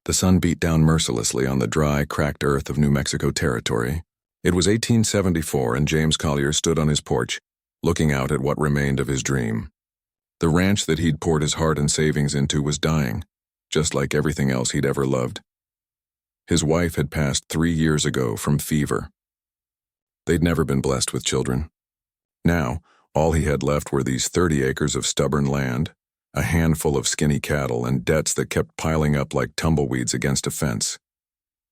The sun beat down mercilessly on the dry, cracked earth of New Mexico territory. It was 1874, and James Collier stood on his porch, looking out at what remained of his dream. The ranch that he'd poured his heart and savings into was dying, just like everything else he'd ever loved. His wife had passed 3 years ago from fever. They'd never been blessed with children. Now, all he had left were these 30 acres of stubborn land, a handful of skinny cattle, and debts that kept piling up like tumbleweeds against a fence.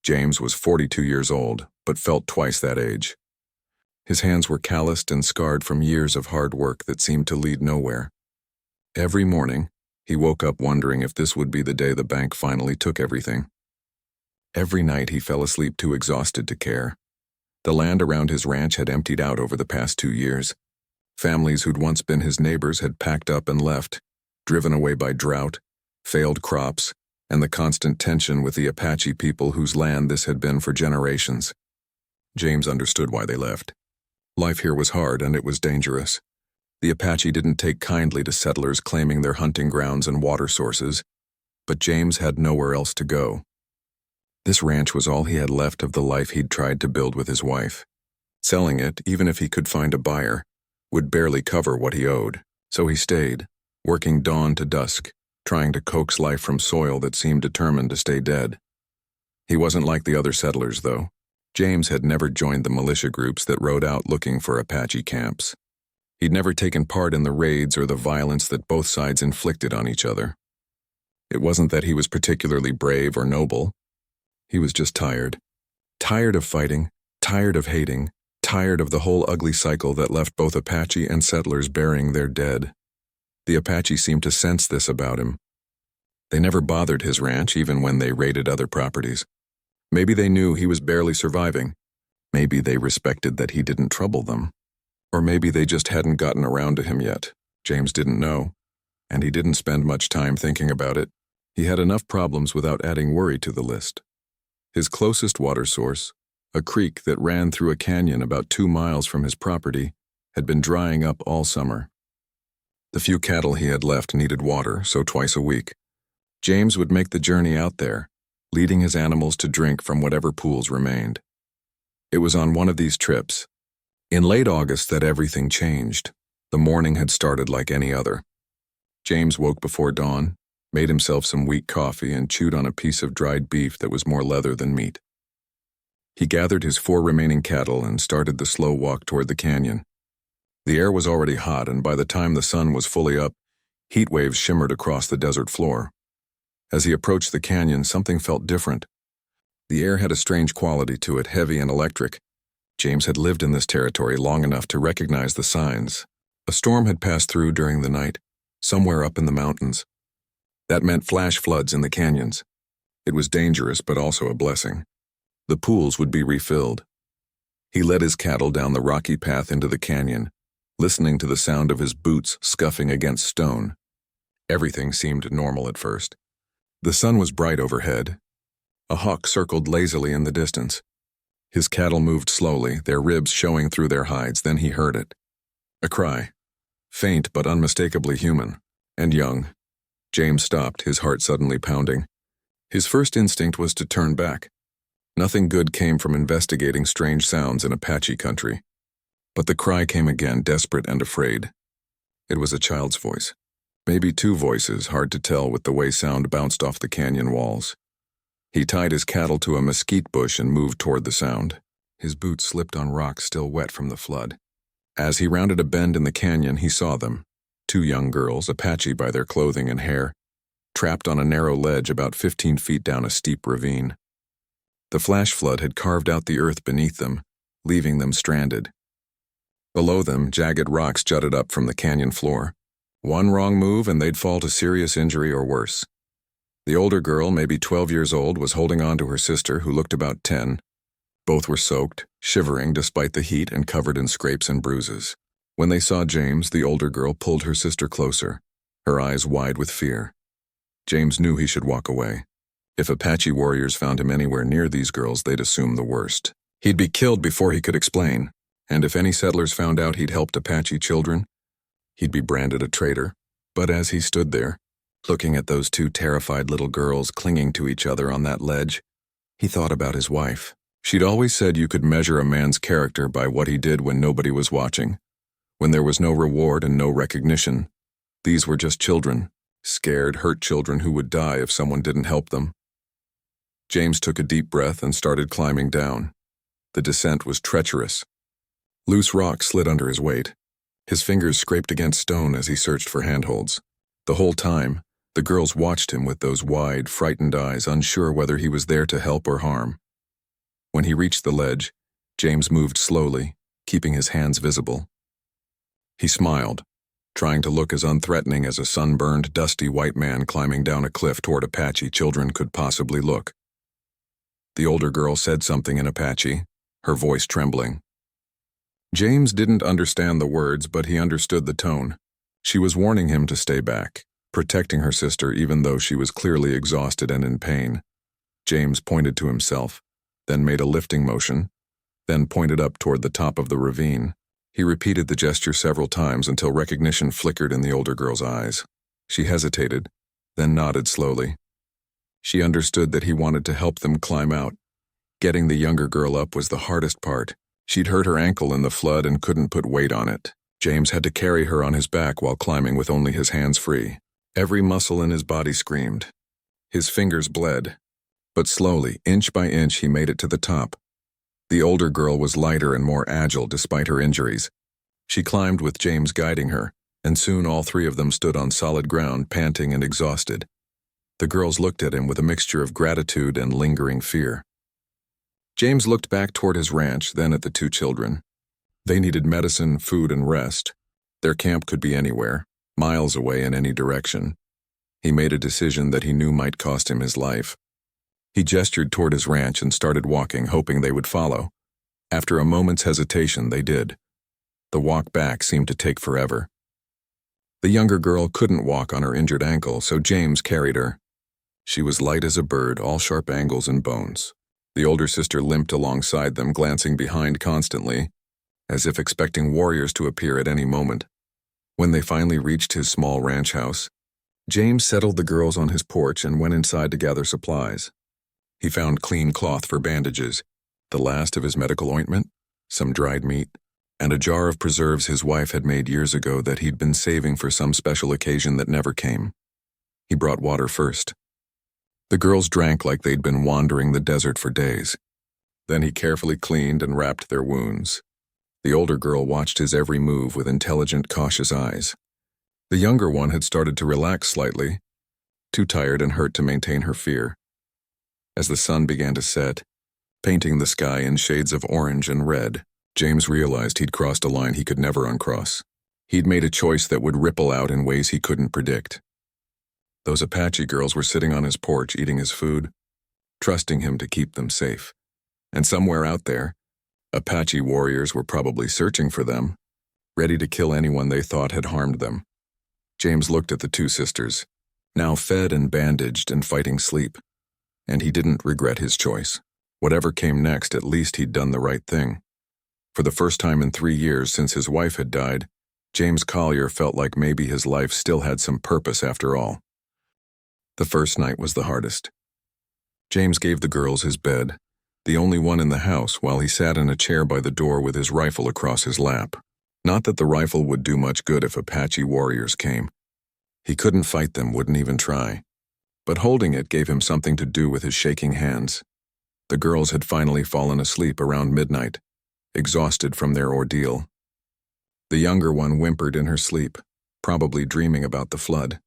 James was 42 years old, but felt twice that age. His hands were calloused and scarred from years of hard work that seemed to lead nowhere. Every morning, he woke up wondering if this would be the day the bank finally took everything. Every night he fell asleep too exhausted to care. The land around his ranch had emptied out over the past 2 years. Families who'd once been his neighbors had packed up and left, driven away by drought, failed crops, and the constant tension with the Apache people whose land this had been for generations. James understood why they left. Life here was hard and it was dangerous. The Apache didn't take kindly to settlers claiming their hunting grounds and water sources, but James had nowhere else to go. This ranch was all he had left of the life he'd tried to build with his wife. Selling it, even if he could find a buyer, would barely cover what he owed, so he stayed, working dawn to dusk, trying to coax life from soil that seemed determined to stay dead. He wasn't like the other settlers, though. James had never joined the militia groups that rode out looking for Apache camps. He'd never taken part in the raids or the violence that both sides inflicted on each other. It wasn't that he was particularly brave or noble. He was just tired. Tired of fighting, tired of hating, tired of the whole ugly cycle that left both Apache and settlers burying their dead. The Apache seemed to sense this about him. They never bothered his ranch, even when they raided other properties. Maybe they knew he was barely surviving. Maybe they respected that he didn't trouble them. Or maybe they just hadn't gotten around to him yet. James didn't know, and he didn't spend much time thinking about it. He had enough problems without adding worry to the list. His closest water source, a creek that ran through a canyon about 2 miles from his property, had been drying up all summer. The few cattle he had left needed water, so twice a week, James would make the journey out there, leading his animals to drink from whatever pools remained. It was on one of these trips, in late August, that everything changed. The morning had started like any other. James woke before dawn, made himself some weak coffee, and chewed on a piece of dried beef that was more leather than meat. He gathered his 4 remaining cattle and started the slow walk toward the canyon. The air was already hot, and by the time the sun was fully up, heat waves shimmered across the desert floor. As he approached the canyon, something felt different. The air had a strange quality to it, heavy and electric. James had lived in this territory long enough to recognize the signs. A storm had passed through during the night, somewhere up in the mountains. That meant flash floods in the canyons. It was dangerous, but also a blessing. The pools would be refilled. He led his cattle down the rocky path into the canyon, listening to the sound of his boots scuffing against stone. Everything seemed normal at first. The sun was bright overhead. A hawk circled lazily in the distance. His cattle moved slowly, their ribs showing through their hides. Then he heard it. A cry. Faint but unmistakably human. And young. James stopped, his heart suddenly pounding. His first instinct was to turn back. Nothing good came from investigating strange sounds in Apache country. But the cry came again, desperate and afraid. It was a child's voice. Maybe 2 voices, hard to tell with the way sound bounced off the canyon walls. He tied his cattle to a mesquite bush and moved toward the sound. His boots slipped on rocks still wet from the flood. As he rounded a bend in the canyon, he saw them. 2 young girls, Apache by their clothing and hair, trapped on a narrow ledge about 15 feet down a steep ravine. The flash flood had carved out the earth beneath them, leaving them stranded. Below them, jagged rocks jutted up from the canyon floor. One wrong move and they'd fall to serious injury or worse. The older girl, maybe 12 years old, was holding on to her sister, who looked about 10. Both were soaked, shivering despite the heat, and covered in scrapes and bruises. When they saw James, the older girl pulled her sister closer, her eyes wide with fear. James knew he should walk away. If Apache warriors found him anywhere near these girls, they'd assume the worst. He'd be killed before he could explain, and if any settlers found out he'd helped Apache children, he'd be branded a traitor. But as he stood there, Looking at those two terrified little girls clinging to each other on that ledge, he thought about his wife. She'd always said you could measure a man's character by what he did when nobody was watching, when there was no reward and no recognition. These were just children, scared, hurt children who would die if someone didn't help them. James took a deep breath and started climbing down. The descent was treacherous. Loose rocks slid under his weight. His fingers scraped against stone as he searched for handholds. The whole time, the girls watched him with those wide, frightened eyes, unsure whether he was there to help or harm. When he reached the ledge, James moved slowly, keeping his hands visible. He smiled, trying to look as unthreatening as a sunburned, dusty white man climbing down a cliff toward Apache children could possibly look. The older girl said something in Apache, her voice trembling. James didn't understand the words, but he understood the tone. She was warning him to stay back, protecting her sister even though she was clearly exhausted and in pain. James pointed to himself, then made a lifting motion, then pointed up toward the top of the ravine. He repeated the gesture several times until recognition flickered in the older girl's eyes. She hesitated, then nodded slowly. She understood that he wanted to help them climb out. Getting the younger girl up was the hardest part. She'd hurt her ankle in the flood and couldn't put weight on it. James had to carry her on his back while climbing with only his hands free. Every muscle in his body screamed. His fingers bled. But slowly, inch by inch, he made it to the top. The older girl was lighter and more agile despite her injuries. She climbed with James guiding her, and soon all three of them stood on solid ground, panting and exhausted. The girls looked at him with a mixture of gratitude and lingering fear. James looked back toward his ranch, then at the two children. They needed medicine, food, and rest. Their camp could be anywhere, miles away in any direction. He made a decision that he knew might cost him his life. He gestured toward his ranch and started walking, hoping they would follow. After a moment's hesitation, they did. The walk back seemed to take forever. The younger girl couldn't walk on her injured ankle, so James carried her. She was light as a bird, all sharp angles and bones. The older sister limped alongside them, glancing behind constantly, as if expecting warriors to appear at any moment. When they finally reached his small ranch house, James settled the girls on his porch and went inside to gather supplies. He found clean cloth for bandages, the last of his medical ointment, some dried meat, and a jar of preserves his wife had made years ago that he'd been saving for some special occasion that never came. He brought water first. The girls drank like they'd been wandering the desert for days. Then he carefully cleaned and wrapped their wounds. The older girl watched his every move with intelligent, cautious eyes. The younger one had started to relax slightly, too tired and hurt to maintain her fear. As the sun began to set, painting the sky in shades of orange and red, James realized he'd crossed a line he could never uncross. He'd made a choice that would ripple out in ways he couldn't predict. Those Apache girls were sitting on his porch eating his food, trusting him to keep them safe. And somewhere out there, Apache warriors were probably searching for them, ready to kill anyone they thought had harmed them. James looked at the two sisters, now fed and bandaged and fighting sleep, and he didn't regret his choice. Whatever came next, at least he'd done the right thing. For the first time in 3 years since his wife had died, James Collier felt like maybe his life still had some purpose after all. The first night was the hardest. James gave the girls his bed, the only one in the house, while he sat in a chair by the door with his rifle across his lap. Not that the rifle would do much good if Apache warriors came. He couldn't fight them, wouldn't even try. But holding it gave him something to do with his shaking hands. The girls had finally fallen asleep around midnight, exhausted from their ordeal. The younger one whimpered in her sleep, probably dreaming about the flood.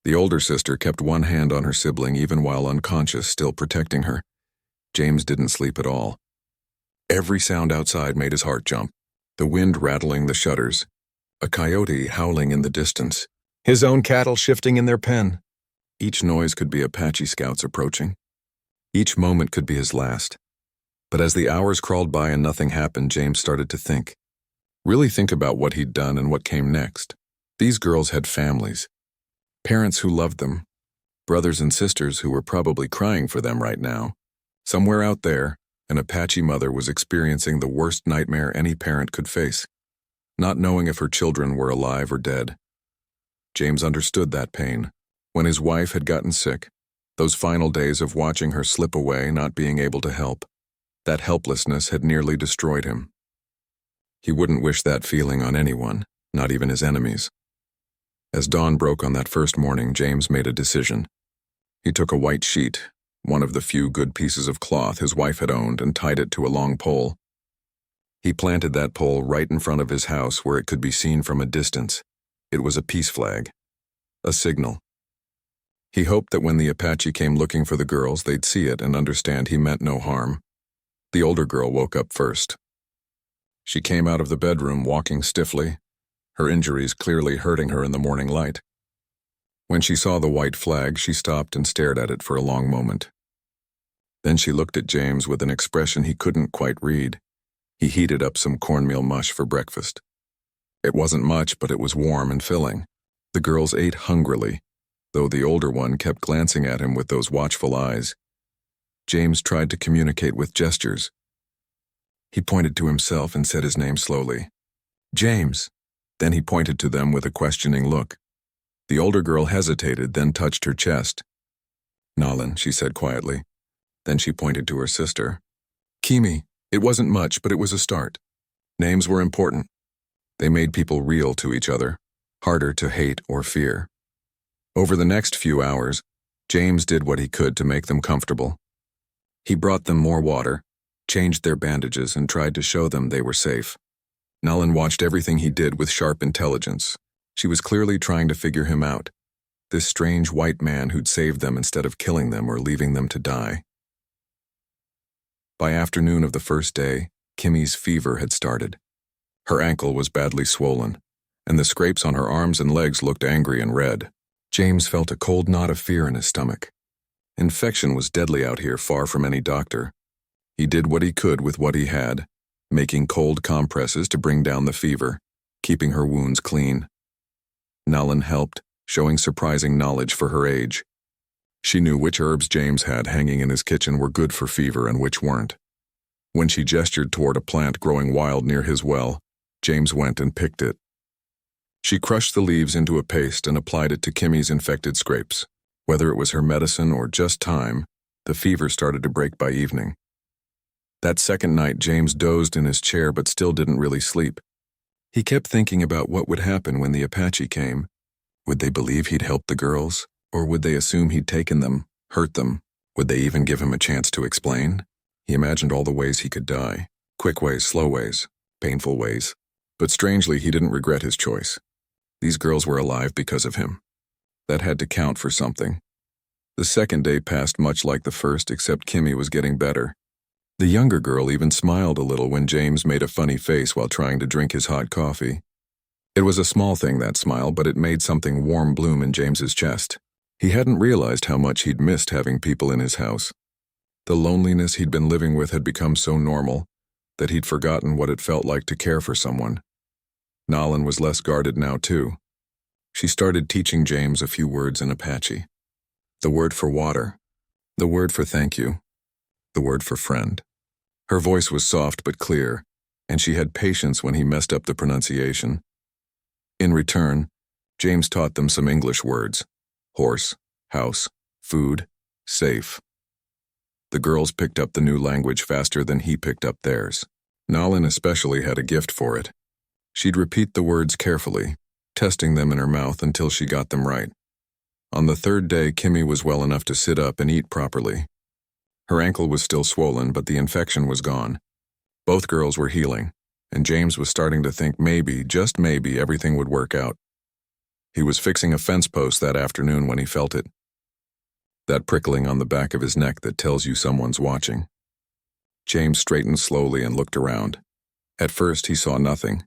The older sister kept one hand on her sibling even while unconscious, still protecting her. James didn't sleep at all. Every sound outside made his heart jump. The wind rattling the shutters, a coyote howling in the distance, his own cattle shifting in their pen. Each noise could be Apache scouts approaching. Each moment could be his last. But as the hours crawled by and nothing happened, James started to think. Really think about what he'd done and what came next. These girls had families. Parents who loved them, brothers and sisters who were probably crying for them right now. Somewhere out there, an Apache mother was experiencing the worst nightmare any parent could face, not knowing if her children were alive or dead. James understood that pain, When his wife had gotten sick, those final days of watching her slip away, not being able to help, that helplessness had nearly destroyed him. He wouldn't wish that feeling on anyone, not even his enemies. As dawn broke on that first morning, James made a decision. He took a white sheet, one of the few good pieces of cloth his wife had owned, and tied it to a long pole. He planted that pole right in front of his house where it could be seen from a distance. It was a peace flag, a signal. He hoped that when the Apache came looking for the girls, they'd see it and understand he meant no harm. The older girl woke up first. She came out of the bedroom walking stiffly, her injuries clearly hurting her in the morning light. When she saw the white flag, she stopped and stared at it for a long moment. Then she looked at James with an expression he couldn't quite read. He heated up some cornmeal mush for breakfast. It wasn't much, but it was warm and filling. The girls ate hungrily, though the older one kept glancing at him with those watchful eyes. James tried to communicate with gestures. He pointed to himself and said his name slowly. "James." Then he pointed to them with a questioning look. The older girl hesitated, then touched her chest. "Nolan," she said quietly. Then she pointed to her sister. "Kimi." It wasn't much, but it was a start. Names were important. They made people real to each other, harder to hate or fear. Over the next few hours, James did what he could to make them comfortable. He brought them more water, changed their bandages, and tried to show them they were safe. Nolan watched everything he did with sharp intelligence. She was clearly trying to figure him out, this strange white man who'd saved them instead of killing them or leaving them to die. By afternoon of the first day, Kimi's fever had started. Her ankle was badly swollen, and the scrapes on her arms and legs looked angry and red. James felt a cold knot of fear in his stomach. Infection was deadly out here, far from any doctor. He did what he could with what he had, making cold compresses to bring down the fever, keeping her wounds clean. Nolan helped, showing surprising knowledge for her age. She knew which herbs James had hanging in his kitchen were good for fever and which weren't. When she gestured toward a plant growing wild near his well, James went and picked it. She crushed the leaves into a paste and applied it to Kimi's infected scrapes. Whether it was her medicine or just time, the fever started to break by evening. That second night, James dozed in his chair but still didn't really sleep. He kept thinking about what would happen when the Apache came. Would they believe he'd helped the girls? Or would they assume he'd taken them, hurt them? Would they even give him a chance to explain? He imagined all the ways he could die. Quick ways, slow ways, painful ways. But strangely, he didn't regret his choice. These girls were alive because of him. That had to count for something. The second day passed much like the first, except Kimi was getting better. The younger girl even smiled a little when James made a funny face while trying to drink his hot coffee. It was a small thing, that smile, but it made something warm bloom in James's chest. He hadn't realized how much he'd missed having people in his house. The loneliness he'd been living with had become so normal that he'd forgotten what it felt like to care for someone. Nolan was less guarded now, too. She started teaching James a few words in Apache. The word for water, the word for thank you, the word for friend. Her voice was soft but clear, and she had patience when he messed up the pronunciation. In return, James taught them some English words: horse, house, food, safe. The girls picked up the new language faster than he picked up theirs. Nolan especially had a gift for it. She'd repeat the words carefully, testing them in her mouth until she got them right. On the third day, Kimi was well enough to sit up and eat properly. Her ankle was still swollen, but the infection was gone. Both girls were healing, and James was starting to think maybe, just maybe, everything would work out. He was fixing a fence post that afternoon when he felt it. That prickling on the back of his neck that tells you someone's watching. James straightened slowly and looked around. At first, he saw nothing.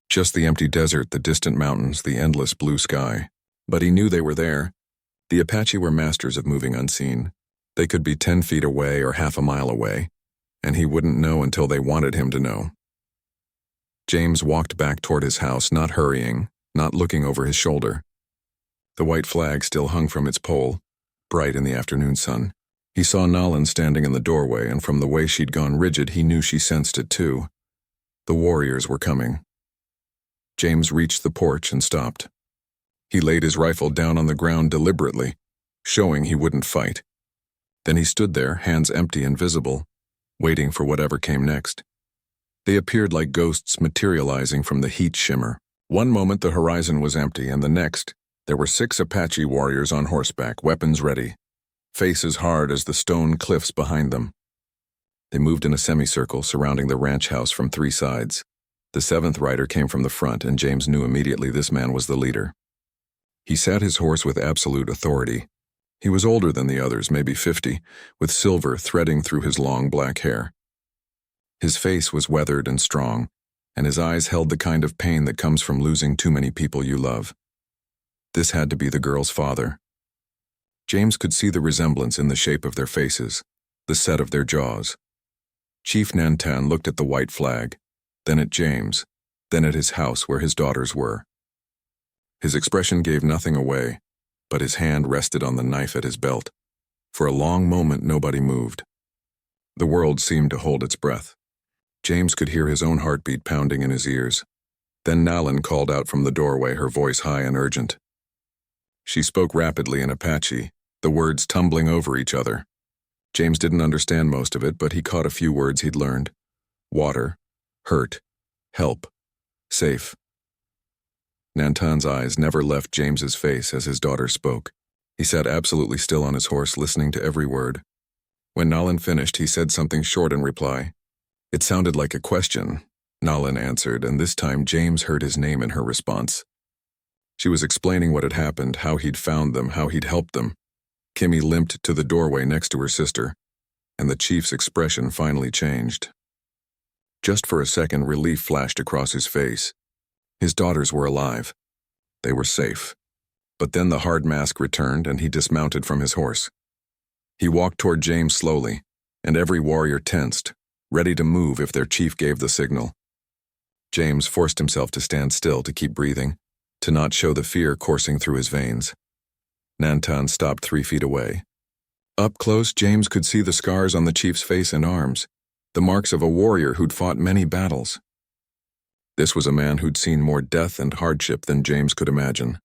Just the empty desert, the distant mountains, the endless blue sky. But he knew they were there. The Apache were masters of moving unseen. They could be 10 feet away or half a mile away, and he wouldn't know until they wanted him to know. James walked back toward his house, not hurrying, not looking over his shoulder. The white flag still hung from its pole, bright in the afternoon sun. He saw Nolan standing in the doorway, and from the way she'd gone rigid, he knew she sensed it too. The warriors were coming. James reached the porch and stopped. He laid his rifle down on the ground deliberately, showing he wouldn't fight. Then he stood there, hands empty and visible, waiting for whatever came next. They appeared like ghosts materializing from the heat shimmer. One moment the horizon was empty, and the next, there were 6 Apache warriors on horseback, weapons ready, faces hard as the stone cliffs behind them. They moved in a semicircle surrounding the ranch house from 3 sides. The 7th rider came from the front, and James knew immediately this man was the leader. He sat his horse with absolute authority. He was older than the others, maybe 50, with silver threading through his long black hair. His face was weathered and strong, and his eyes held the kind of pain that comes from losing too many people you love. This had to be the girl's father. James could see the resemblance in the shape of their faces, the set of their jaws. Chief Nantan looked at the white flag, then at James, then at his house where his daughters were. His expression gave nothing away, but his hand rested on the knife at his belt. For a long moment nobody moved. The world seemed to hold its breath. James could hear his own heartbeat pounding in his ears. Then Nalin called out from the doorway, her voice high and urgent. She spoke rapidly in Apache, the words tumbling over each other. James didn't understand most of it, but he caught a few words he'd learned. Water, hurt, help, safe. Nantan's eyes never left James's face as his daughter spoke. He sat absolutely still on his horse, listening to every word. When Nalin finished, he said something short in reply. It sounded like a question. Nalin answered, and this time James heard his name in her response. She was explaining what had happened, how he'd found them, how he'd helped them. Kimmy limped to the doorway next to her sister, and the chief's expression finally changed. Just for a second, relief flashed across his face. His daughters were alive. They were safe. But then the hard mask returned, and he dismounted from his horse. He walked toward James slowly, and every warrior tensed, ready to move if their chief gave the signal. James forced himself to stand still, to keep breathing, to not show the fear coursing through his veins. Nantan stopped 3 feet away. Up close, James could see the scars on the chief's face and arms, the marks of a warrior who'd fought many battles. This was a man who'd seen more death and hardship than James could imagine.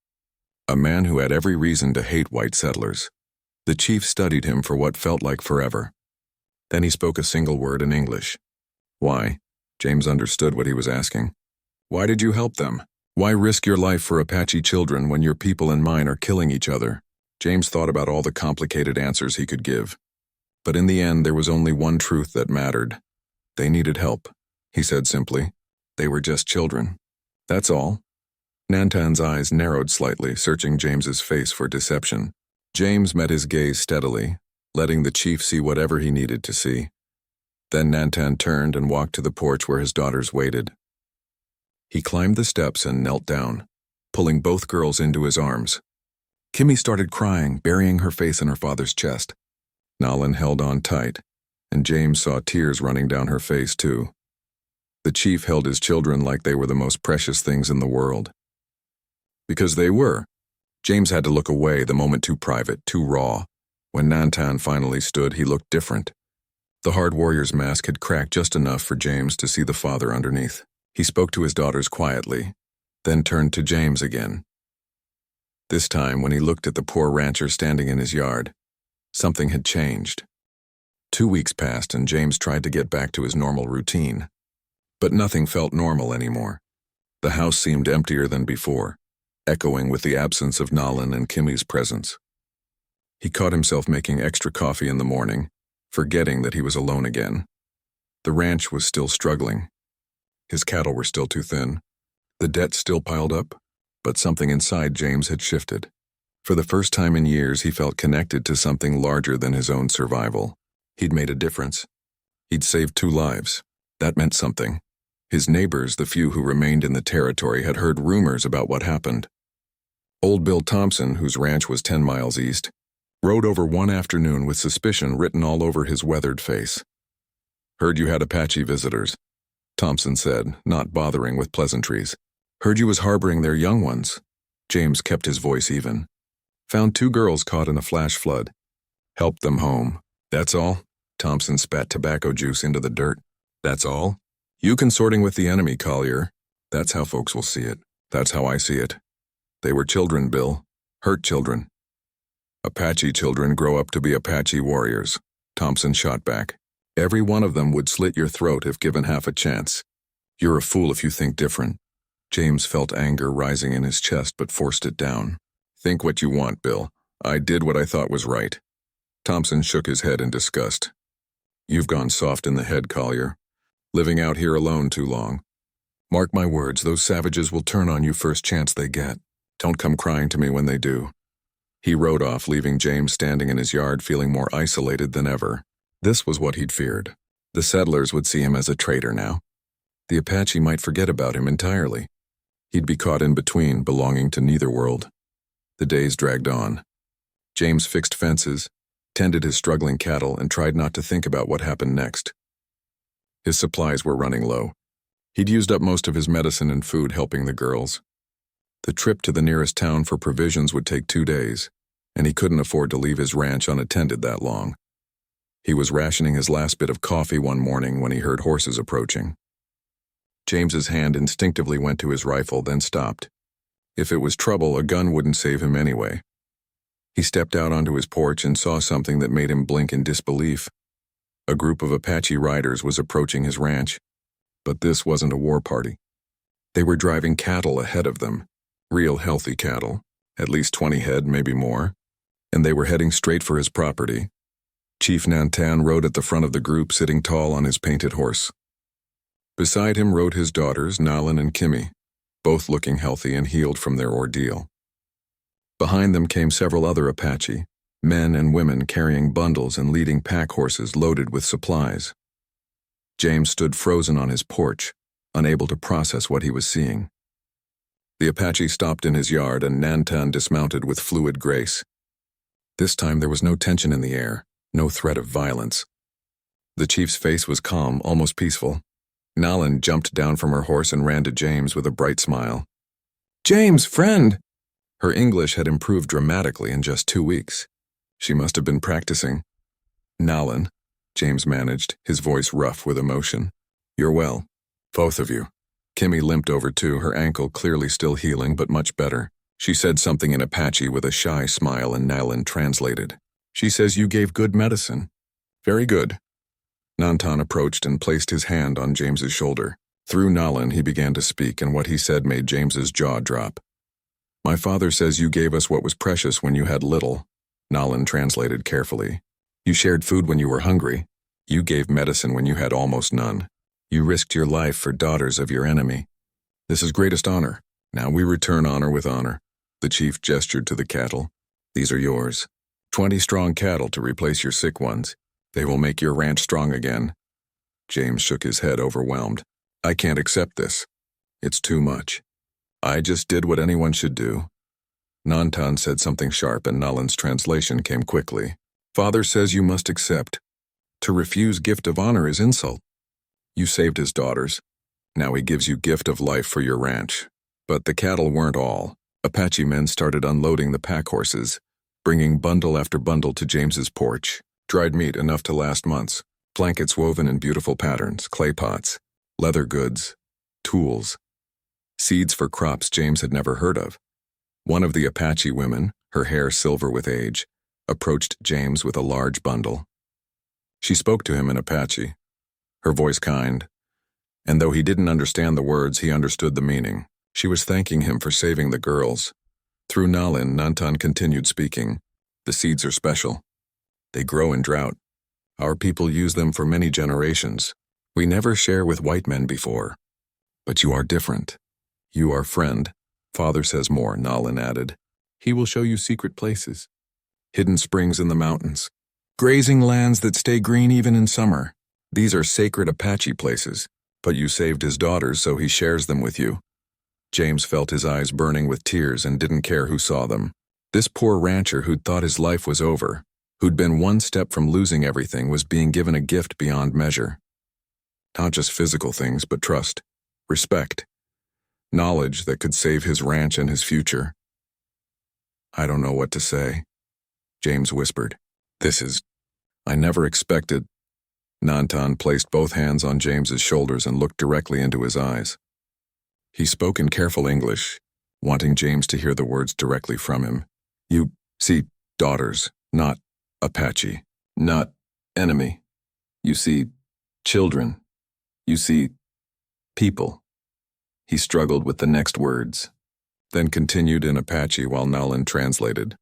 A man who had every reason to hate white settlers. The chief studied him for what felt like forever. Then he spoke a single word in English. Why? James understood what he was asking. Why did you help them? Why risk your life for Apache children when your people and mine are killing each other? James thought about all the complicated answers he could give. But in the end, there was only one truth that mattered. They needed help, he said simply. They were just children. That's all. Nantan's eyes narrowed slightly, searching James's face for deception. James met his gaze steadily, letting the chief see whatever he needed to see. Then Nantan turned and walked to the porch where his daughters waited. He climbed the steps and knelt down, pulling both girls into his arms. Kimmy started crying, burying her face in her father's chest. Nalin held on tight, and James saw tears running down her face too. The chief held his children like they were the most precious things in the world. Because they were. James had to look away, the moment too private, too raw. When Nantan finally stood, he looked different. The hard warrior's mask had cracked just enough for James to see the father underneath. He spoke to his daughters quietly, then turned to James again. This time, when he looked at the poor rancher standing in his yard, something had changed. 2 weeks passed, and James tried to get back to his normal routine. But nothing felt normal anymore. The house seemed emptier than before, echoing with the absence of Nalin and Kimmy's presence. He caught himself making extra coffee in the morning, forgetting that he was alone again. The ranch was still struggling. His cattle were still too thin. The debt still piled up, but something inside James had shifted. For the first time in years, he felt connected to something larger than his own survival. He'd made a difference. He'd saved 2 lives. That meant something. His neighbors, the few who remained in the territory, had heard rumors about what happened. Old Bill Thompson, whose ranch was 10 miles east, rode over one afternoon with suspicion written all over his weathered face. "Heard you had Apache visitors," Thompson said, not bothering with pleasantries. "Heard you was harboring their young ones." James kept his voice even. "Found 2 girls caught in a flash flood. Helped them home. That's all?" Thompson spat tobacco juice into the dirt. "That's all? You consorting with the enemy, Collier. That's how folks will see it. That's how I see it." They were children, Bill. Hurt children. Apache children grow up to be Apache warriors, Thompson shot back. Every one of them would slit your throat if given half a chance. You're a fool if you think different. James felt anger rising in his chest but forced it down. Think what you want, Bill. I did what I thought was right. Thompson shook his head in disgust. You've gone soft in the head, Collier. Living out here alone too long. Mark my words, those savages will turn on you first chance they get. Don't come crying to me when they do. He rode off, leaving James standing in his yard feeling more isolated than ever. This was what he'd feared. The settlers would see him as a traitor now. The Apache might forget about him entirely. He'd be caught in between, belonging to neither world. The days dragged on. James fixed fences, tended his struggling cattle, and tried not to think about what happened next. His supplies were running low. He'd used up most of his medicine and food helping the girls. The trip to the nearest town for provisions would take 2 days, and he couldn't afford to leave his ranch unattended that long. He was rationing his last bit of coffee one morning when he heard horses approaching. James's hand instinctively went to his rifle, then stopped. If it was trouble, a gun wouldn't save him anyway. He stepped out onto his porch and saw something that made him blink in disbelief. A group of Apache riders was approaching his ranch. But this wasn't a war party. They were driving cattle ahead of them. Real healthy cattle, at least 20 head, maybe more. And they were heading straight for his property. Chief Nantan rode at the front of the group, sitting tall on his painted horse. Beside him rode his daughters, Nalan and Kimmy, both looking healthy and healed from their ordeal. Behind them came several other Apache, men and women carrying bundles and leading pack horses loaded with supplies. James stood frozen on his porch, unable to process what he was seeing. The Apache stopped in his yard and Nantan dismounted with fluid grace. This time there was no tension in the air, no threat of violence. The chief's face was calm, almost peaceful. Nalan jumped down from her horse and ran to James with a bright smile. "James, friend!" Her English had improved dramatically in just 2 weeks. She must have been practicing. "Nalan," James managed, his voice rough with emotion. "You're well. Both of you." Kimmy limped over too, her ankle clearly still healing but much better. She said something in Apache with a shy smile and Nalan translated. "She says you gave good medicine." "Very good." Nantan approached and placed his hand on James's shoulder. Through Nalan he began to speak, and what he said made James's jaw drop. "My father says you gave us what was precious when you had little," Nalan translated carefully. "You shared food when you were hungry. You gave medicine when you had almost none. You risked your life for daughters of your enemy. This is greatest honor. Now we return honor with honor." The chief gestured to the cattle. "These are yours. 20 strong cattle to replace your sick ones. They will make your ranch strong again." James shook his head, overwhelmed. "I can't accept this. It's too much. I just did what anyone should do." Nantan said something sharp and Nalan's translation came quickly. "Father says you must accept. To refuse gift of honor is insult. You saved his daughters. Now he gives you gift of life for your ranch." But the cattle weren't all. Apache men started unloading the pack horses, bringing bundle after bundle to James's porch. Dried meat enough to last months, blankets woven in beautiful patterns, clay pots, leather goods, tools, seeds for crops James had never heard of. One of the Apache women, her hair silver with age, approached James with a large bundle. She spoke to him in Apache, her voice kind, and though he didn't understand the words, he understood the meaning. She was thanking him for saving the girls. Through Nalan, Nantan continued speaking. "The seeds are special. They grow in drought. Our people use them for many generations. We never share with white men before. But you are different. You are friend. Father says more," Nalan added. "He will show you secret places. Hidden springs in the mountains. Grazing lands that stay green even in summer. These are sacred Apache places, but you saved his daughters, so he shares them with you." James felt his eyes burning with tears and didn't care who saw them. This poor rancher who'd thought his life was over, who'd been one step from losing everything, was being given a gift beyond measure. Not just physical things, but trust, respect, knowledge that could save his ranch and his future. "I don't know what to say," James whispered. I never expected." Nantan placed both hands on James's shoulders and looked directly into his eyes. He spoke in careful English, wanting James to hear the words directly from him. You see daughters, not Apache, not enemy. You see children. You see people. He struggled with the next words, then continued in Apache while Nolan translated.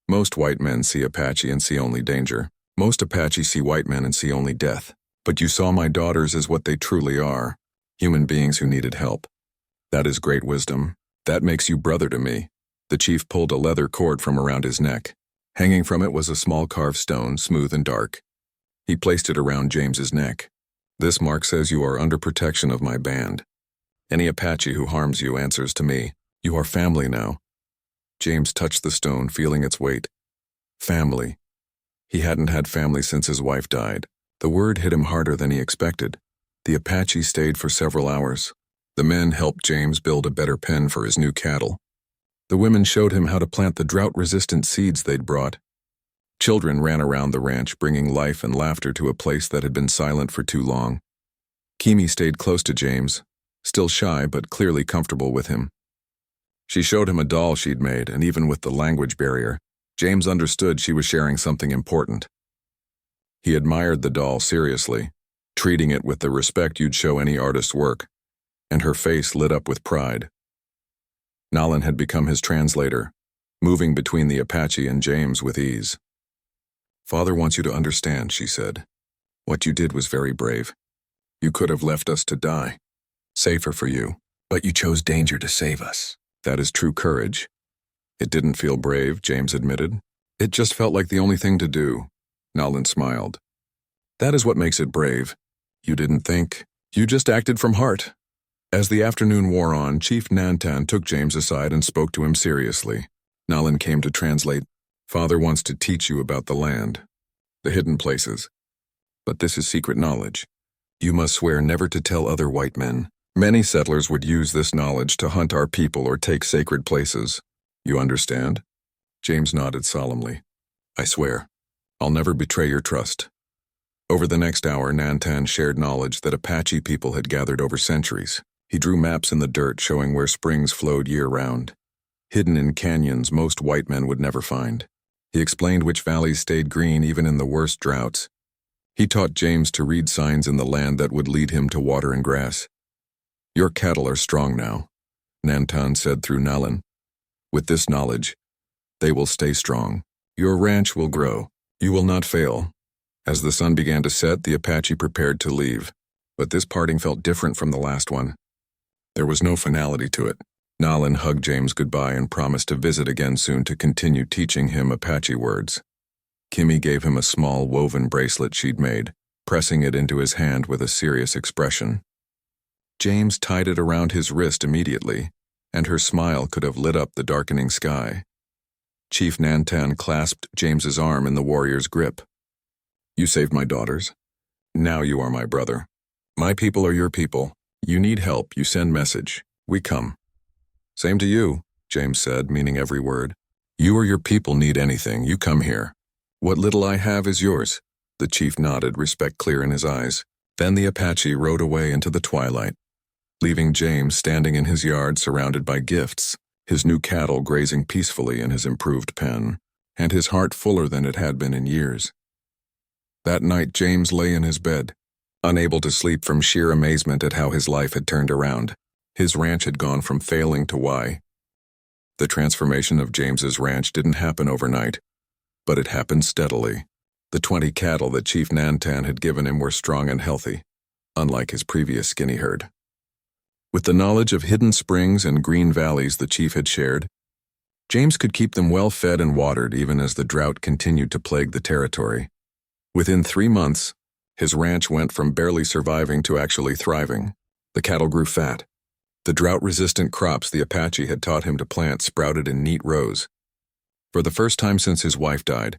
Most white men see Apache and see only danger. Most Apache see white men and see only death. But you saw my daughters as what they truly are, human beings who needed help. That is great wisdom. That makes you brother to me. The chief pulled a leather cord from around his neck. Hanging from it was a small carved stone, smooth and dark. He placed it around James's neck. This mark says you are under protection of my band. Any Apache who harms you answers to me. You are family now. James touched the stone, feeling its weight. Family. He hadn't had family since his wife died. The word hit him harder than he expected. The Apache stayed for several hours. The men helped James build a better pen for his new cattle. The women showed him how to plant the drought-resistant seeds they'd brought. Children ran around the ranch, bringing life and laughter to a place that had been silent for too long. Kimi stayed close to James, still shy but clearly comfortable with him. She showed him a doll she'd made, and even with the language barrier, James understood she was sharing something important. He admired the doll seriously, treating it with the respect you'd show any artist's work, and her face lit up with pride. Nolan had become his translator, moving between the Apache and James with ease. Father wants you to understand, she said. What you did was very brave. You could have left us to die. Safer for you, but you chose danger to save us. That is true courage. It didn't feel brave, James admitted. It just felt like the only thing to do. Nolan smiled. That is what makes it brave. You didn't think. You just acted from heart. As the afternoon wore on, Chief Nantan took James aside and spoke to him seriously. Nolan came to translate. Father wants to teach you about the land, the hidden places. But this is secret knowledge. You must swear never to tell other white men. Many settlers would use this knowledge to hunt our people or take sacred places. You understand? James nodded solemnly. I swear. I'll never betray your trust. Over the next hour, Nantan shared knowledge that Apache people had gathered over centuries. He drew maps in the dirt showing where springs flowed year-round, hidden in canyons most white men would never find. He explained which valleys stayed green even in the worst droughts. He taught James to read signs in the land that would lead him to water and grass. Your cattle are strong now, Nantan said through Nolan. With this knowledge, they will stay strong. Your ranch will grow. You will not fail. As the sun began to set, the Apache prepared to leave. But this parting felt different from the last one. There was no finality to it. Nolan hugged James goodbye and promised to visit again soon to continue teaching him Apache words. Kimi gave him a small woven bracelet she'd made, pressing it into his hand with a serious expression. James tied it around his wrist immediately, and her smile could have lit up the darkening sky. Chief Nantan clasped James's arm in the warrior's grip. You saved my daughters. Now you are my brother. My people are your people. You need help, you send message. We come. Same to you, James said, meaning every word. You or your people need anything, you come here. What little I have is yours. The chief nodded, respect clear in his eyes. Then the Apache rode away into the twilight, leaving James standing in his yard surrounded by gifts, his new cattle grazing peacefully in his improved pen, and his heart fuller than it had been in years. That night James lay in his bed, unable to sleep from sheer amazement at how his life had turned around. His ranch had gone from failing to why. The transformation of James's ranch didn't happen overnight, but it happened steadily. The 20 cattle that Chief Nantan had given him were strong and healthy, unlike his previous skinny herd. With the knowledge of hidden springs and green valleys the chief had shared, James could keep them well fed and watered even as the drought continued to plague the territory. Within 3 months, his ranch went from barely surviving to actually thriving. The cattle grew fat. The drought-resistant crops the Apache had taught him to plant sprouted in neat rows. For the first time since his wife died,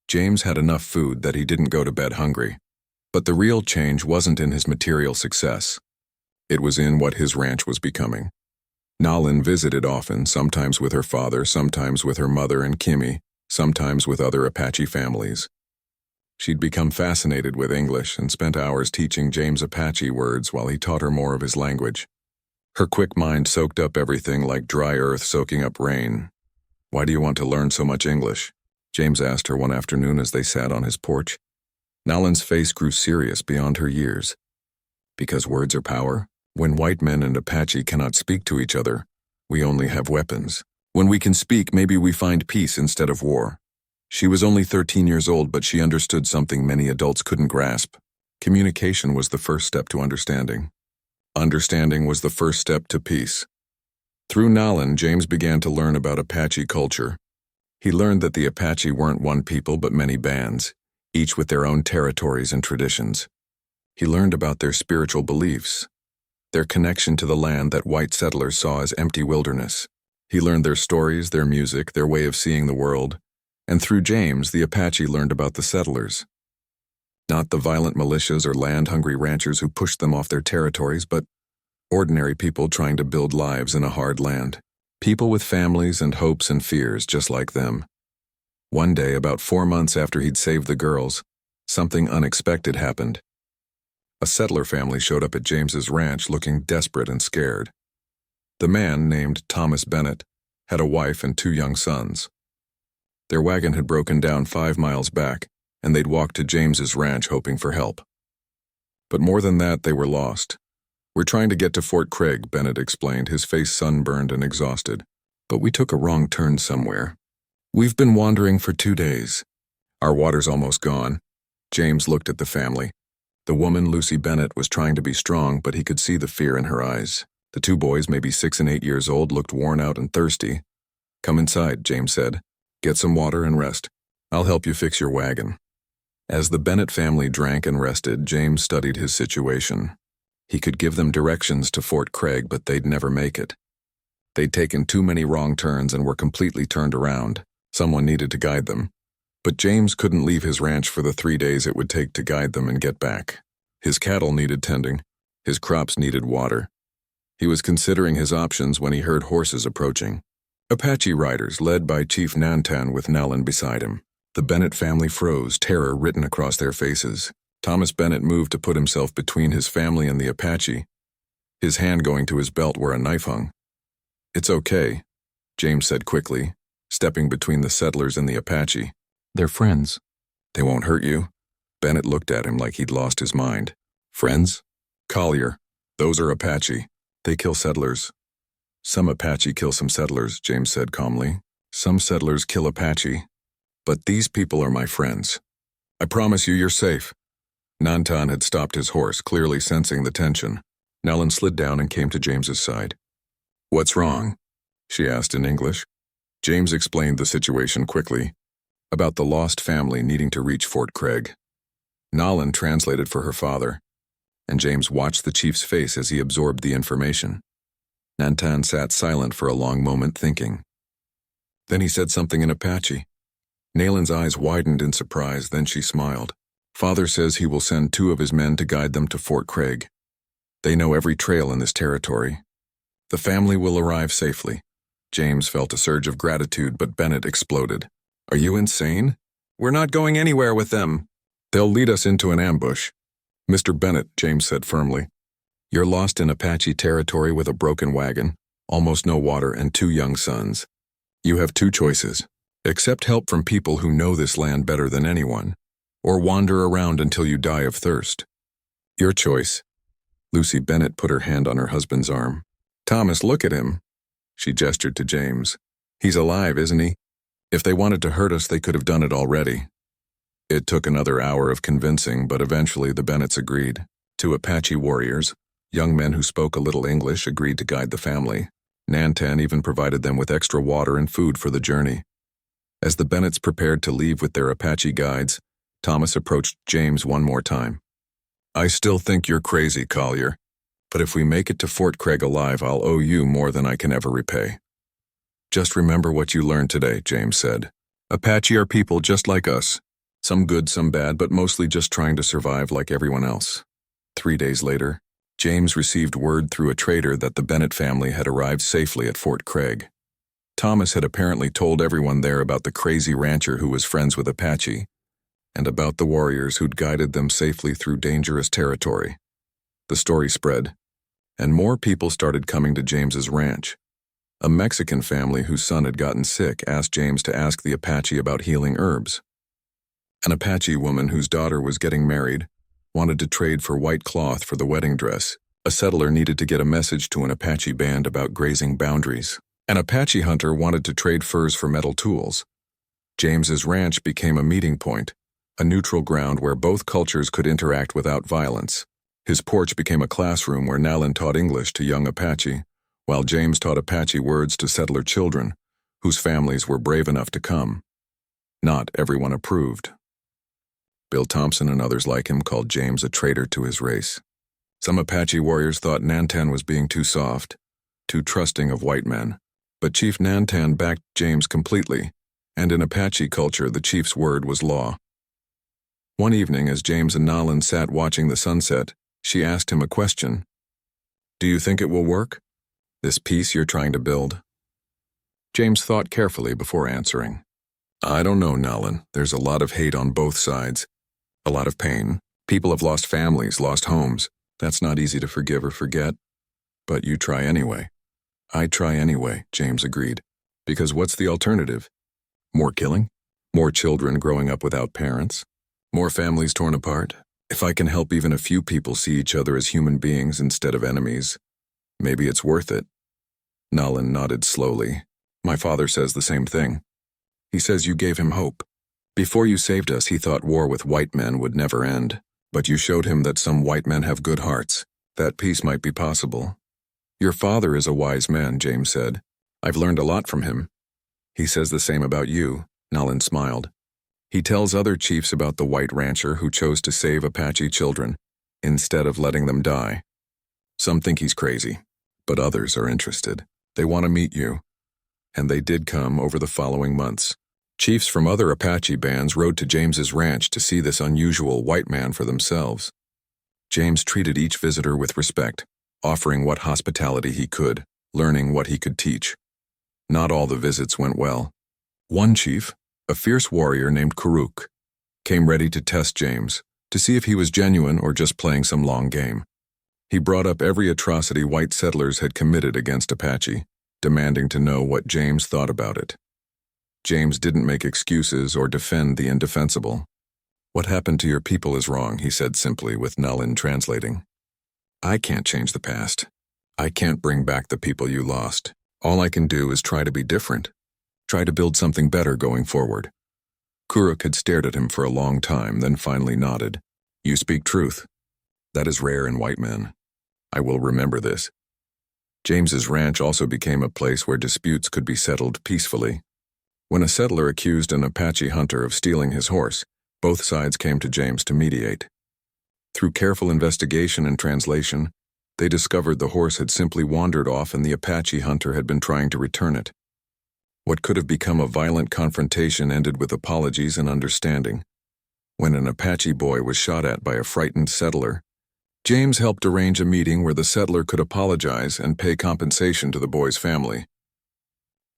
James had enough food that he didn't go to bed hungry. But the real change wasn't in his material success. It was in what his ranch was becoming. Nolan visited often, sometimes with her father, sometimes with her mother and Kimi, sometimes with other Apache families. She'd become fascinated with English and spent hours teaching James Apache words while he taught her more of his language. Her quick mind soaked up everything like dry earth soaking up rain. "Why do you want to learn so much English?" James asked her one afternoon as they sat on his porch. Nalan's face grew serious beyond her years. "Because words are power. When white men and Apache cannot speak to each other, we only have weapons. When we can speak, maybe we find peace instead of war." She was only 13 years old, but she understood something many adults couldn't grasp. Communication was the first step to understanding. Understanding was the first step to peace. Through Nalan, James began to learn about Apache culture. He learned that the Apache weren't one people but many bands, each with their own territories and traditions. He learned about their spiritual beliefs, their connection to the land that white settlers saw as empty wilderness. He learned their stories, their music, their way of seeing the world, and through James, the Apache learned about the settlers. Not the violent militias or land-hungry ranchers who pushed them off their territories, but ordinary people trying to build lives in a hard land. People with families and hopes and fears just like them. One day, about 4 months after he'd saved the girls, something unexpected happened. A settler family showed up at James's ranch looking desperate and scared. The man, named Thomas Bennett, had a wife and 2 young sons. Their wagon had broken down 5 miles back, and they'd walked to James's ranch hoping for help. But more than that, they were lost. "We're trying to get to Fort Craig," Bennett explained, his face sunburned and exhausted. "But we took a wrong turn somewhere. We've been wandering for 2 days. Our water's almost gone." James looked at the family. The woman, Lucy Bennett, was trying to be strong, but he could see the fear in her eyes. The 2 boys, maybe 6 and 8 years old, looked worn out and thirsty. "Come inside," James said. "Get some water and rest. I'll help you fix your wagon." As the Bennett family drank and rested, James studied his situation. He could give them directions to Fort Craig, but they'd never make it. They'd taken too many wrong turns and were completely turned around. Someone needed to guide them. But James couldn't leave his ranch for the 3 days it would take to guide them and get back. His cattle needed tending. His crops needed water. He was considering his options when he heard horses approaching. Apache riders led by Chief Nantan with Nalan beside him. The Bennett family froze, terror written across their faces. Thomas Bennett moved to put himself between his family and the Apache, his hand going to his belt where a knife hung. "It's okay," James said quickly, stepping between the settlers and the Apache. "They're friends. They won't hurt you." Bennett looked at him like he'd lost his mind. "Friends? Collier. Those are Apache. They kill settlers." "Some Apache kill some settlers," James said calmly. "Some settlers kill Apache. But these people are my friends. I promise you you're safe." Nantan had stopped his horse, clearly sensing the tension. Nalan slid down and came to James's side. "What's wrong?" she asked in English. James explained the situation quickly, about the lost family needing to reach Fort Craig. Nalan translated for her father, and James watched the chief's face as he absorbed the information. Nantan sat silent for a long moment, thinking. Then he said something in Apache. Nalan's eyes widened in surprise, then she smiled. "Father says he will send 2 of his men to guide them to Fort Craig. They know every trail in this territory. The family will arrive safely." James felt a surge of gratitude, but Bennett exploded. "Are you insane? We're not going anywhere with them. They'll lead us into an ambush." "Mr. Bennett," James said firmly, "you're lost in Apache territory with a broken wagon, almost no water, and 2 young sons. You have 2 choices. Accept help from people who know this land better than anyone, or wander around until you die of thirst. Your choice." Lucy Bennett put her hand on her husband's arm. "Thomas, look at him." She gestured to James. "He's alive, isn't he? If they wanted to hurt us, they could have done it already." It took another hour of convincing, but eventually the Bennetts agreed. 2 Apache warriors, young men who spoke a little English, agreed to guide the family. Nantan even provided them with extra water and food for the journey. As the Bennetts prepared to leave with their Apache guides, Thomas approached James one more time. "I still think you're crazy, Collier, but if we make it to Fort Craig alive, I'll owe you more than I can ever repay." "Just remember what you learned today," James said. "Apache are people just like us. Some good, some bad, but mostly just trying to survive like everyone else." 3 days later, James received word through a trader that the Bennett family had arrived safely at Fort Craig. Thomas had apparently told everyone there about the crazy rancher who was friends with Apache, and about the warriors who'd guided them safely through dangerous territory. The story spread, and more people started coming to James's ranch. A Mexican family whose son had gotten sick asked James to ask the Apache about healing herbs. An Apache woman whose daughter was getting married wanted to trade for white cloth for the wedding dress. A settler needed to get a message to an Apache band about grazing boundaries. An Apache hunter wanted to trade furs for metal tools. James's ranch became a meeting point, a neutral ground where both cultures could interact without violence. His porch became a classroom where Nalin taught English to young Apache, while James taught Apache words to settler children, whose families were brave enough to come. Not everyone approved. Bill Thompson and others like him called James a traitor to his race. Some Apache warriors thought Nantan was being too soft, too trusting of white men, but Chief Nantan backed James completely, and in Apache culture the chief's word was law. One evening, as James and Nalin sat watching the sunset, she asked him a question. "Do you think it will work? This peace you're trying to build?" James thought carefully before answering. "I don't know, Nalin. There's a lot of hate on both sides. A lot of pain. People have lost families, lost homes. That's not easy to forgive or forget. But you try anyway." "I try anyway," James agreed. "Because what's the alternative? More killing? More children growing up without parents? More families torn apart? If I can help even a few people see each other as human beings instead of enemies, maybe it's worth it." Nalin nodded slowly. "My father says the same thing. He says you gave him hope. Before you saved us, he thought war with white men would never end. But you showed him that some white men have good hearts, that peace might be possible." "Your father is a wise man," James said. "I've learned a lot from him." "He says the same about you," Nalin smiled. "He tells other chiefs about the white rancher who chose to save Apache children, instead of letting them die. Some think he's crazy, but others are interested. They want to meet you." And they did come over the following months. Chiefs from other Apache bands rode to James's ranch to see this unusual white man for themselves. James treated each visitor with respect, offering what hospitality he could, learning what he could teach. Not all the visits went well. One chief, a fierce warrior named Kuruk, came ready to test James, to see if he was genuine or just playing some long game. He brought up every atrocity white settlers had committed against Apache, demanding to know what James thought about it. James didn't make excuses or defend the indefensible. "What happened to your people is wrong," he said simply, with Nalin translating. "I can't change the past. I can't bring back the people you lost. All I can do is try to be different, try to build something better going forward." Kuruk had stared at him for a long time, then finally nodded. "You speak truth. That is rare in white men. I will remember this." James's ranch also became a place where disputes could be settled peacefully. When a settler accused an Apache hunter of stealing his horse, both sides came to James to mediate. Through careful investigation and translation, they discovered the horse had simply wandered off and the Apache hunter had been trying to return it. What could have become a violent confrontation ended with apologies and understanding. When an Apache boy was shot at by a frightened settler, James helped arrange a meeting where the settler could apologize and pay compensation to the boy's family.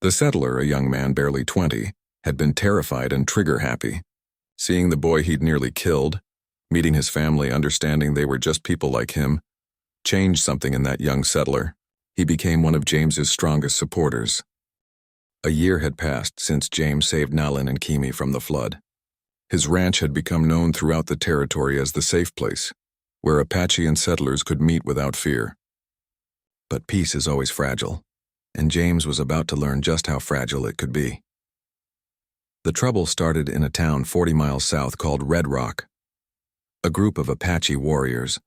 The settler, a young man barely 20, had been terrified and trigger-happy. Seeing the boy he'd nearly killed, meeting his family understanding they were just people like him, changed something in that young settler. He became one of James's strongest supporters. A year had passed since James saved Nalin and Kimi from the flood. His ranch had become known throughout the territory as the safe place, where Apache and settlers could meet without fear. But peace is always fragile, and James was about to learn just how fragile it could be. The trouble started in a town 40 miles south called Red Rock. A group of Apache warriors,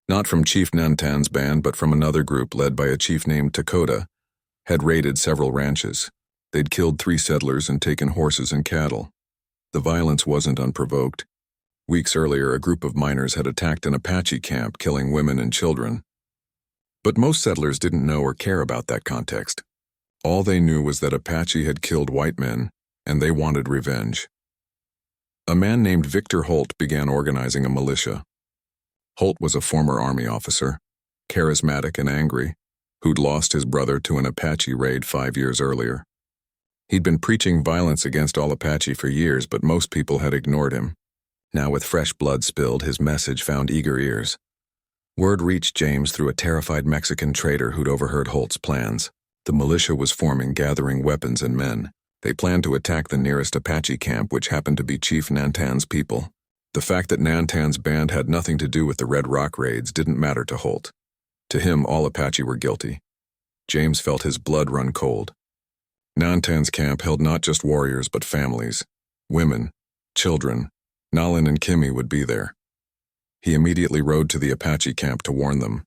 not from Chief Nantan's band but from another group led by a chief named Dakota, had raided several ranches. They'd killed 3 settlers and taken horses and cattle. The violence wasn't unprovoked. Weeks earlier, a group of miners had attacked an Apache camp, killing women and children. But most settlers didn't know or care about that context. All they knew was that Apache had killed white men, and they wanted revenge. A man named Victor Holt began organizing a militia. Holt was a former army officer, charismatic and angry, who'd lost his brother to an Apache raid 5 years earlier. He'd been preaching violence against all Apache for years, but most people had ignored him. Now, with fresh blood spilled, his message found eager ears. Word reached James through a terrified Mexican trader who'd overheard Holt's plans. The militia was forming, gathering weapons and men. They planned to attack the nearest Apache camp, which happened to be Chief Nantan's people. The fact that Nantan's band had nothing to do with the Red Rock raids didn't matter to Holt. To him, all Apache were guilty. James felt his blood run cold. Nantan's camp held not just warriors but families, women, children. Nalin and Kimmy would be there. He immediately rode to the Apache camp to warn them.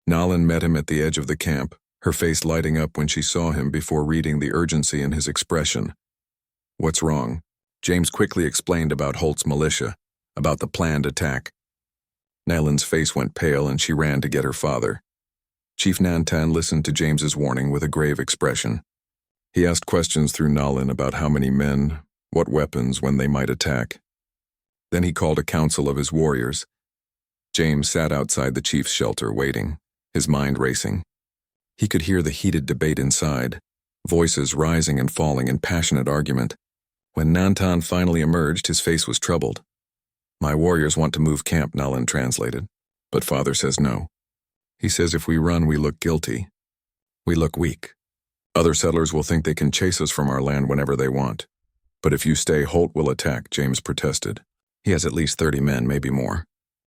Nalin met him at the edge of the camp, her face lighting up when she saw him before reading the urgency in his expression. "What's wrong?" James quickly explained about Holt's militia, about the planned attack. Nalin's face went pale and she ran to get her father. Chief Nantan listened to James's warning with a grave expression. He asked questions through Nalin about how many men, what weapons, when they might attack. Then he called a council of his warriors. James sat outside the chief's shelter waiting, his mind racing. He could hear the heated debate inside, voices rising and falling in passionate argument. When Nantan finally emerged, his face was troubled. "My warriors want to move camp," Nalin translated, "but Father says no. He says if we run, we look guilty. We look weak. Other settlers will think they can chase us from our land whenever they want. But if you stay, Holt will attack," James protested. "He has at least 30 men, maybe more.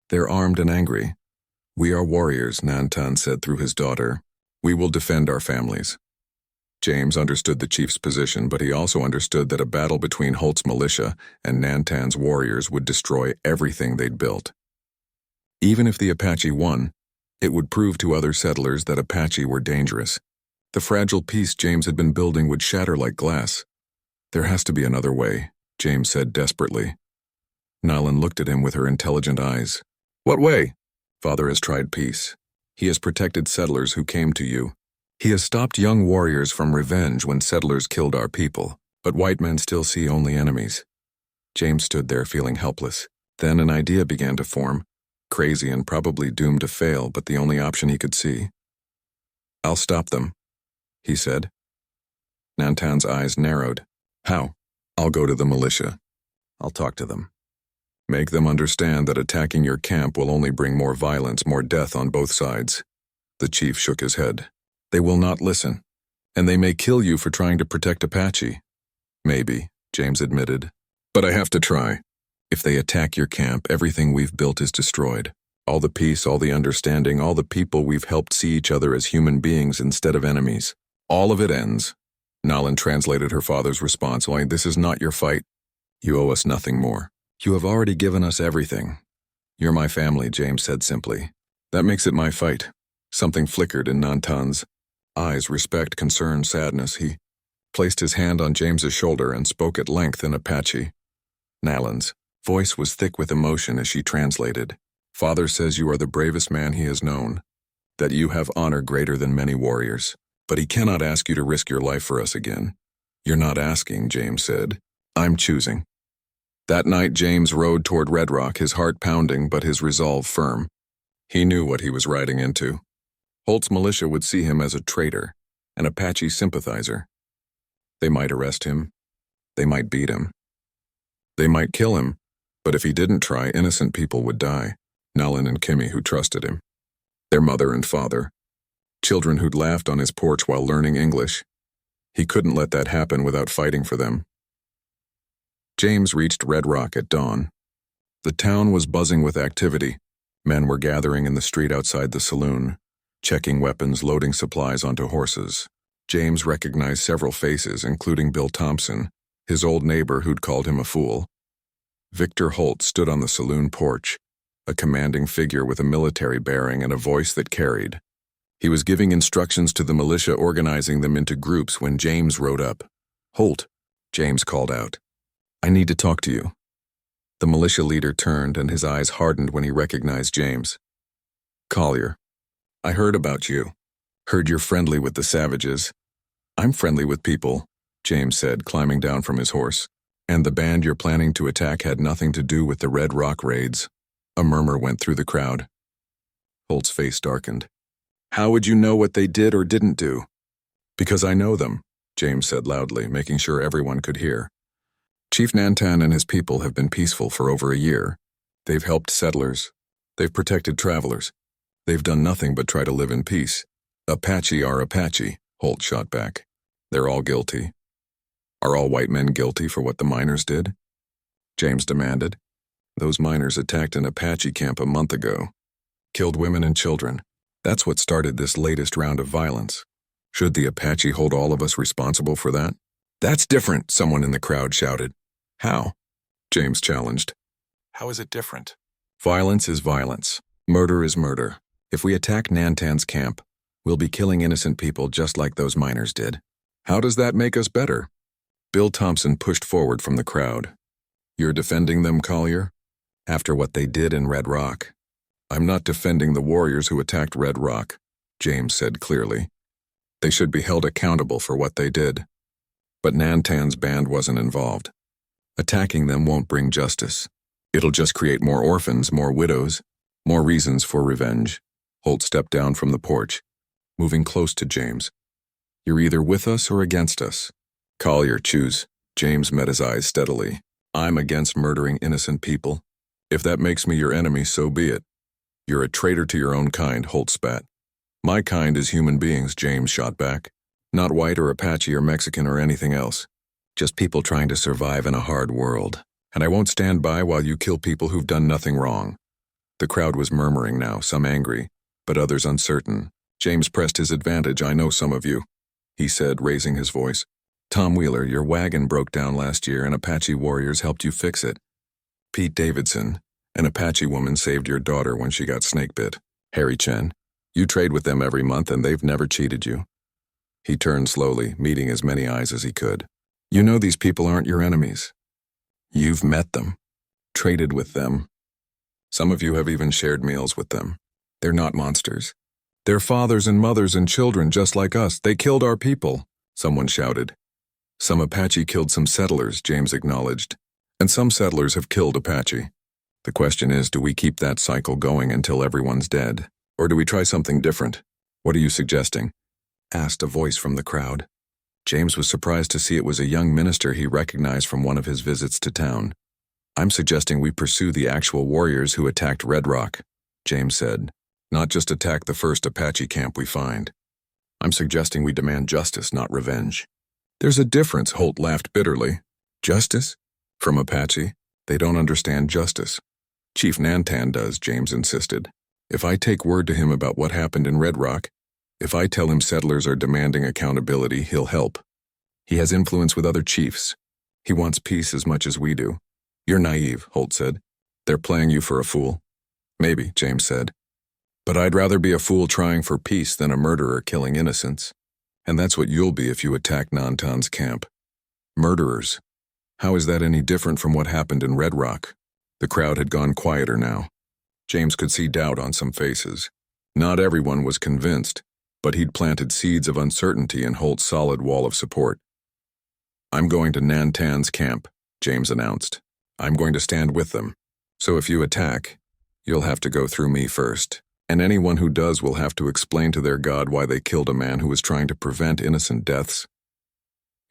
They're armed and angry." "We are warriors," Nantan said through his daughter. "We will defend our families." James understood the chief's position, but he also understood that a battle between Holt's militia and Nantan's warriors would destroy everything they'd built. Even if the Apache won, it would prove to other settlers that Apache were dangerous. The fragile peace James had been building would shatter like glass. "There has to be another way," James said desperately. Nalin looked at him with her intelligent eyes. "What way?" "Father has tried peace. He has protected settlers who came to you. He has stopped young warriors from revenge when settlers killed our people, but white men still see only enemies." James stood there feeling helpless. Then an idea began to form, crazy and probably doomed to fail, but the only option he could see. "I'll stop them," he said. Nantan's eyes narrowed. "How?" "I'll go to the militia. I'll talk to them. Make them understand that attacking your camp will only bring more violence, more death on both sides." The chief shook his head. "They will not listen, and they may kill you for trying to protect Apache." "Maybe," James admitted, "but I have to try. If they attack your camp, everything we've built is destroyed. All the peace, all the understanding, all the people we've helped see each other as human beings instead of enemies. All of it ends." Nalin translated her father's response. "Why, this is not your fight. You owe us nothing more. You have already given us everything. You're my family," James said simply. "That makes it my fight." Something flickered in Nantan's eyes, respect, concern, sadness. He placed his hand on James's shoulder and spoke at length in Apache. Nalin's voice was thick with emotion as she translated. "Father says you are the bravest man he has known, that you have honor greater than many warriors. But he cannot ask you to risk your life for us again." "You're not asking," James said. "I'm choosing." That night, James rode toward Red Rock, his heart pounding but his resolve firm. He knew what he was riding into. Holt's militia would see him as a traitor, an Apache sympathizer. They might arrest him. They might beat him. They might kill him, but if he didn't try, innocent people would die. Nalin and Kimmy, who trusted him. Their mother and father. Children who'd laughed on his porch while learning English. He couldn't let that happen without fighting for them. James reached Red Rock at dawn. The town was buzzing with activity. Men were gathering in the street outside the saloon, checking weapons, loading supplies onto horses. James recognized several faces, including Bill Thompson, his old neighbor who'd called him a fool. Victor Holt stood on the saloon porch, a commanding figure with a military bearing and a voice that carried. He was giving instructions to the militia, organizing them into groups when James rode up. "Holt," James called out. "I need to talk to you." The militia leader turned and his eyes hardened when he recognized James. "Collier, I heard about you. Heard you're friendly with the savages." "I'm friendly with people," James said, climbing down from his horse. "And the band you're planning to attack had nothing to do with the Red Rock raids." A murmur went through the crowd. Holt's face darkened. "How would you know what they did or didn't do?" "Because I know them," James said loudly, making sure everyone could hear. "Chief Nantan and his people have been peaceful for over a year. They've helped settlers. They've protected travelers. They've done nothing but try to live in peace. Apache are Apache, Holt shot back. They're all guilty. Are all white men guilty for what the miners did? James demanded. Those miners attacked an Apache camp a month ago. Killed women and children. That's what started this latest round of violence. Should the Apache hold all of us responsible for that? That's different, someone in the crowd shouted. How? James challenged. How is it different? Violence is violence. Murder is murder. If we attack Nantan's camp, we'll be killing innocent people just like those miners did. How does that make us better? Bill Thompson pushed forward from the crowd. You're defending them, Collier? After what they did in Red Rock. I'm not defending the warriors who attacked Red Rock, James said clearly. They should be held accountable for what they did. But Nantan's band wasn't involved. Attacking them won't bring justice. It'll just create more orphans, more widows, more reasons for revenge. Holt stepped down from the porch, moving close to James. You're either with us or against us. Collier, choose. James met his eyes steadily. I'm against murdering innocent people. If that makes me your enemy, so be it. You're a traitor to your own kind, Holt spat. My kind is human beings, James shot back. Not white or Apache or Mexican or anything else. Just people trying to survive in a hard world. And I won't stand by while you kill people who've done nothing wrong. The crowd was murmuring now, some angry, but others uncertain. James pressed his advantage. I know some of you, he said, raising his voice. Tom Wheeler, your wagon broke down last year and Apache warriors helped you fix it. Pete Davidson, an Apache woman saved your daughter when she got snake bit. Harry Chen, you trade with them every month and they've never cheated you. He turned slowly, meeting as many eyes as he could. You know these people aren't your enemies. You've met them, traded with them. Some of you have even shared meals with them. They're not monsters. They're fathers and mothers and children just like us. They killed our people, someone shouted. Some Apache killed some settlers, James acknowledged. And some settlers have killed Apache. The question is, do we keep that cycle going until everyone's dead? Or do we try something different? What are you suggesting? Asked a voice from the crowd. James was surprised to see it was a young minister he recognized from one of his visits to town. I'm suggesting we pursue the actual warriors who attacked Red Rock, James said. Not just attack the first Apache camp we find. I'm suggesting we demand justice, not revenge. There's a difference, Holt laughed bitterly. Justice? From Apache? They don't understand justice. Chief Nantan does, James insisted. If I take word to him about what happened in Red Rock, if I tell him settlers are demanding accountability, he'll help. He has influence with other chiefs. He wants peace as much as we do. You're naive, Holt said. They're playing you for a fool. Maybe, James said. But I'd rather be a fool trying for peace than a murderer killing innocents. And that's what you'll be if you attack Nantan's camp. Murderers. How is that any different from what happened in Red Rock? The crowd had gone quieter now. James could see doubt on some faces. Not everyone was convinced, but he'd planted seeds of uncertainty in Holt's solid wall of support. I'm going to Nantan's camp, James announced. I'm going to stand with them. So if you attack, you'll have to go through me first. And anyone who does will have to explain to their god why they killed a man who was trying to prevent innocent deaths.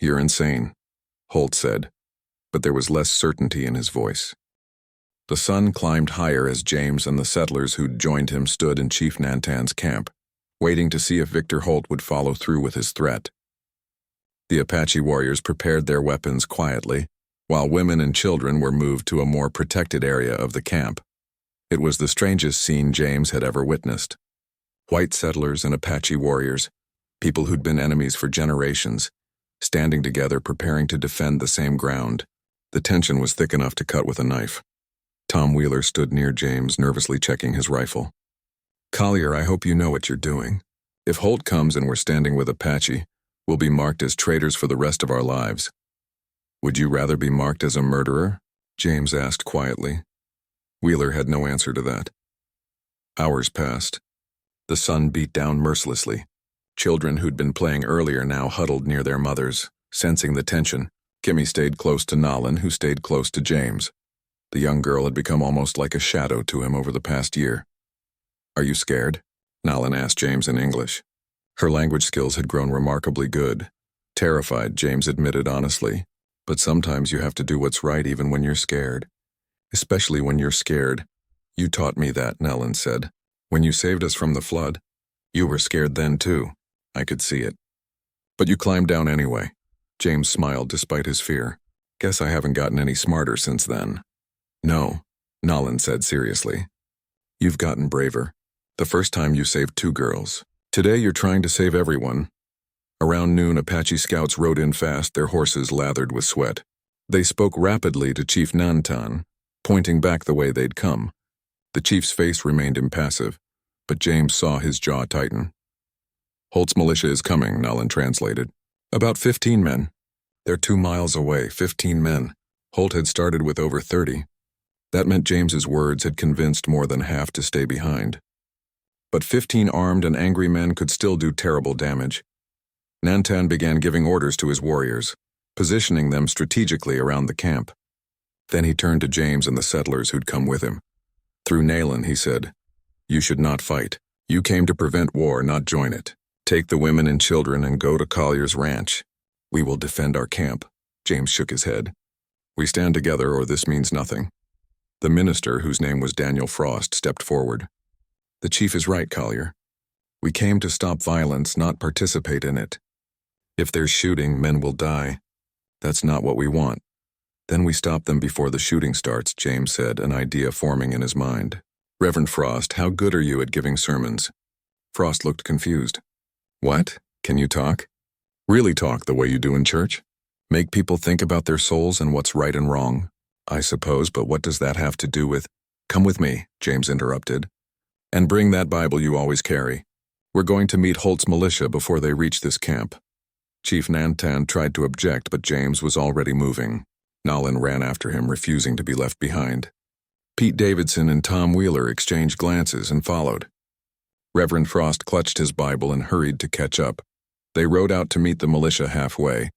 You're insane, Holt said, but there was less certainty in his voice. The sun climbed higher as James and the settlers who'd joined him stood in Chief Nantan's camp, waiting to see if Victor Holt would follow through with his threat. The Apache warriors prepared their weapons quietly, while women and children were moved to a more protected area of the camp. It was the strangest scene James had ever witnessed. White settlers and Apache warriors, people who'd been enemies for generations, standing together preparing to defend the same ground. The tension was thick enough to cut with a knife. Tom Wheeler stood near James, nervously checking his rifle. Collier, I hope you know what you're doing. If Holt comes and we're standing with Apache, we'll be marked as traitors for the rest of our lives. Would you rather be marked as a murderer? James asked quietly. Wheeler had no answer to that. Hours passed. The sun beat down mercilessly. Children who'd been playing earlier now huddled near their mothers, sensing the tension. Kimmy stayed close to Nolan, who stayed close to James. The young girl had become almost like a shadow to him over the past year. Are you scared? Nolan asked James in English. Her language skills had grown remarkably good. Terrified, James admitted honestly. But sometimes you have to do what's right even when you're scared. Especially when you're scared. You taught me that, Nolan said. When you saved us from the flood, you were scared then too. I could see it. But you climbed down anyway. James smiled despite his fear. Guess I haven't gotten any smarter since then. No, Nolan said seriously. You've gotten braver. The first time you saved 2 girls. Today you're trying to save everyone. Around noon, Apache scouts rode in fast, their horses lathered with sweat. They spoke rapidly to Chief Nantan, pointing back the way they'd come. The chief's face remained impassive, but James saw his jaw tighten. Holt's militia is coming, Nolan translated. About 15 men. They're 2 miles away, 15 men. Holt had started with over 30. That meant James's words had convinced more than half to stay behind. But 15 armed and angry men could still do terrible damage. Nantan began giving orders to his warriors, positioning them strategically around the camp. Then he turned to James and the settlers who'd come with him. Through Nalan, he said, "You should not fight. You came to prevent war, not join it. Take the women and children and go to Collier's ranch. We will defend our camp." James shook his head. "We stand together or this means nothing." The minister, whose name was Daniel Frost, stepped forward. "The chief is right, Collier. We came to stop violence, not participate in it. If there's shooting, men will die. That's not what we want." "Then we stop them before the shooting starts," James said, an idea forming in his mind. "Reverend Frost, how good are you at giving sermons?" Frost looked confused. "What? Can you talk? Really talk the way you do in church? Make people think about their souls and what's right and wrong? I suppose, but what does that have to do with—" "Come with me," James interrupted. "And bring that Bible you always carry. We're going to meet Holt's militia before they reach this camp." Chief Nantan tried to object, but James was already moving. Nolan ran after him, refusing to be left behind. Pete Davidson and Tom Wheeler exchanged glances and followed. Reverend Frost clutched his Bible and hurried to catch up. They rode out to meet the militia halfway,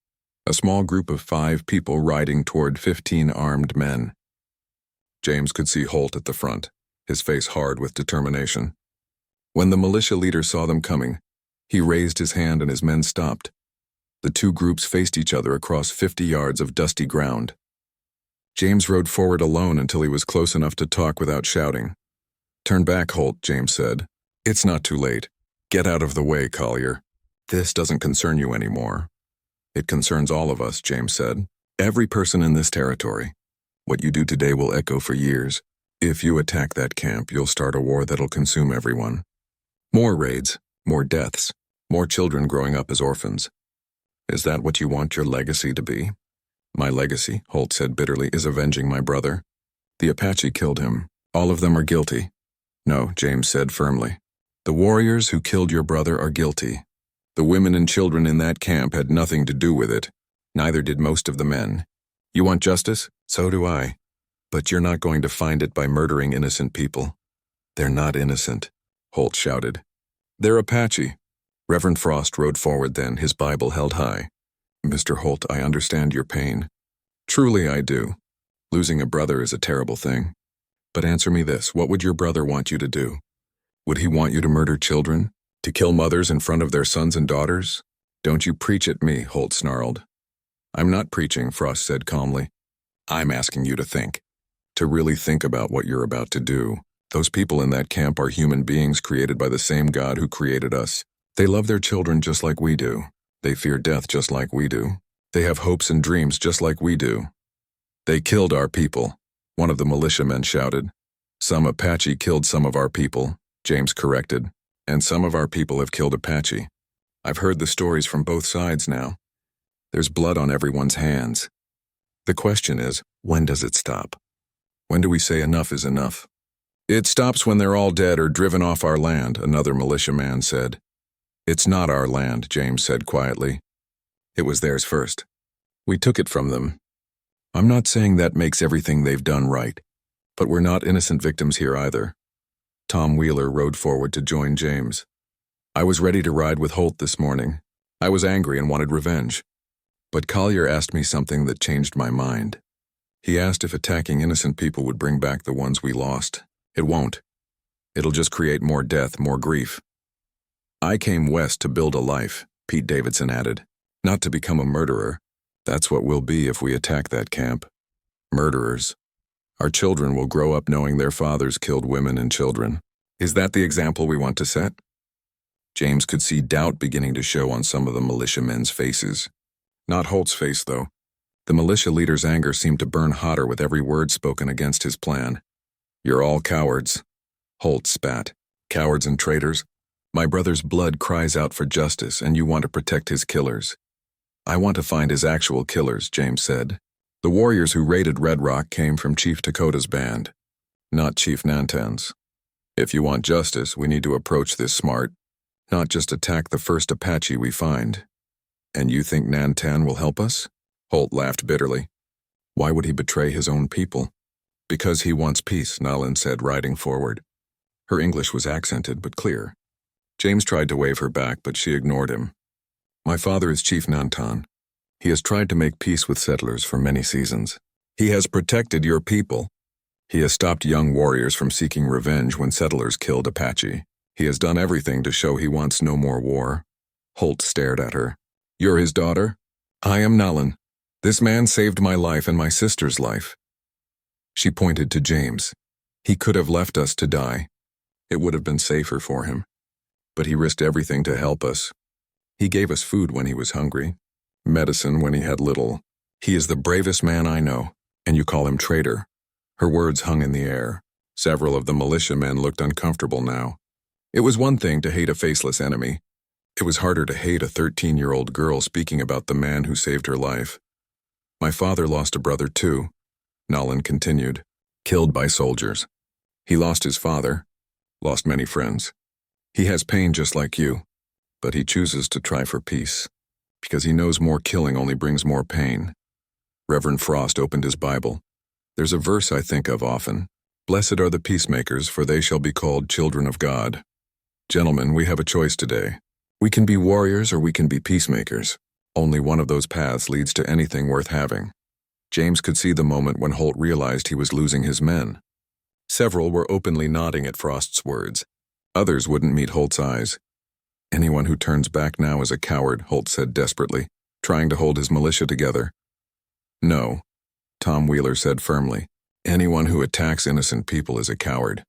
a small group of 5 people riding toward 15 armed men. James could see Holt at the front, his face hard with determination. When the militia leader saw them coming, he raised his hand and his men stopped. The 2 groups faced each other across 50 yards of dusty ground. James rode forward alone until he was close enough to talk without shouting. "Turn back, Holt," James said. "It's not too late. Get out of the way, Collier. This doesn't concern you anymore." "It concerns all of us," James said. "Every person in this territory. What you do today will echo for years. If you attack that camp, you'll start a war that'll consume everyone. More raids, more deaths, more children growing up as orphans. Is that what you want your legacy to be?" "My legacy," Holt said bitterly, "is avenging my brother. The Apache killed him. All of them are guilty." "No," James said firmly. "The warriors who killed your brother are guilty. The women and children in that camp had nothing to do with it. Neither did most of the men. You want justice? So do I. But you're not going to find it by murdering innocent people." "They're not innocent," Holt shouted. "They're Apache." Reverend Frost rode forward then, his Bible held high. "Mr. Holt, I understand your pain. Truly I do. Losing a brother is a terrible thing. But answer me this, what would your brother want you to do? Would he want you to murder children? To kill mothers in front of their sons and daughters? Don't you preach at me," Holt snarled. "I'm not preaching," Frost said calmly. "I'm asking you to think. To really think about what you're about to do. Those people in that camp are human beings created by the same God who created us. They love their children just like we do. They fear death just like we do. They have hopes and dreams just like we do. They killed our people," one of the militiamen shouted. "Some Apache killed some of our people," James corrected. "And some of our people have killed Apache. I've heard the stories from both sides now. There's blood on everyone's hands. The question is, when does it stop? When do we say enough is enough?" "It stops when they're all dead or driven off our land," another militiaman said. "It's not our land," James said quietly. "It was theirs first. We took it from them. I'm not saying that makes everything they've done right, but we're not innocent victims here either." Tom Wheeler rode forward to join James. "I was ready to ride with Holt this morning. I was angry and wanted revenge. But Collier asked me something that changed my mind. He asked if attacking innocent people would bring back the ones we lost. It won't. It'll just create more death, more grief. I came west to build a life," Pete Davidson added, "not to become a murderer. That's what we'll be if we attack that camp. Murderers. Our children will grow up knowing their fathers killed women and children. Is that the example we want to set? James could see doubt beginning to show on some of the militiamen's faces. Not Holt's face, though. The militia leader's anger seemed to burn hotter with every word spoken against his plan. "You're all cowards," Holt spat. "Cowards and traitors. My brother's blood cries out for justice, and you want to protect his killers." "I want to find his actual killers," James said. "The warriors who raided Red Rock came from Chief Dakota's band, not Chief Nantan's. If you want justice, we need to approach this smart, not just attack the first Apache we find." "And you think Nantan will help us?" Holt laughed bitterly. "Why would he betray his own people?" "Because he wants peace," Nalin said, riding forward. Her English was accented but clear. James tried to wave her back, but she ignored him. "My father is Chief Nantan. He has tried to make peace with settlers for many seasons. He has protected your people. He has stopped young warriors from seeking revenge when settlers killed Apache. He has done everything to show he wants no more war." Holt stared at her. "You're his daughter?" "I am Nalin. This man saved my life and my sister's life." She pointed to James. "He could have left us to die. It would have been safer for him. But he risked everything to help us. He gave us food when he was hungry, medicine when he had little. He is the bravest man I know, and you call him traitor." Her words hung in the air. Several of the militiamen looked uncomfortable now. It was one thing to hate a faceless enemy. It was harder to hate a 13-year-old girl speaking about the man who saved her life. "My father lost a brother too," Nalin continued, "killed by soldiers. He lost his father, lost many friends. He has pain just like you, but he chooses to try for peace, because he knows more killing only brings more pain." Reverend Frost opened his Bible. "There's a verse I think of often. Blessed are the peacemakers, for they shall be called children of God." Gentlemen, we have a choice today. We can be warriors or we can be peacemakers. Only one of those paths leads to anything worth having. James could see the moment when Holt realized he was losing his men. Several were openly nodding at Frost's words. Others wouldn't meet Holt's eyes. "Anyone who turns back now is a coward," Holt said desperately, trying to hold his militia together. "No," Tom Wheeler said firmly. "Anyone who attacks innocent people is a coward.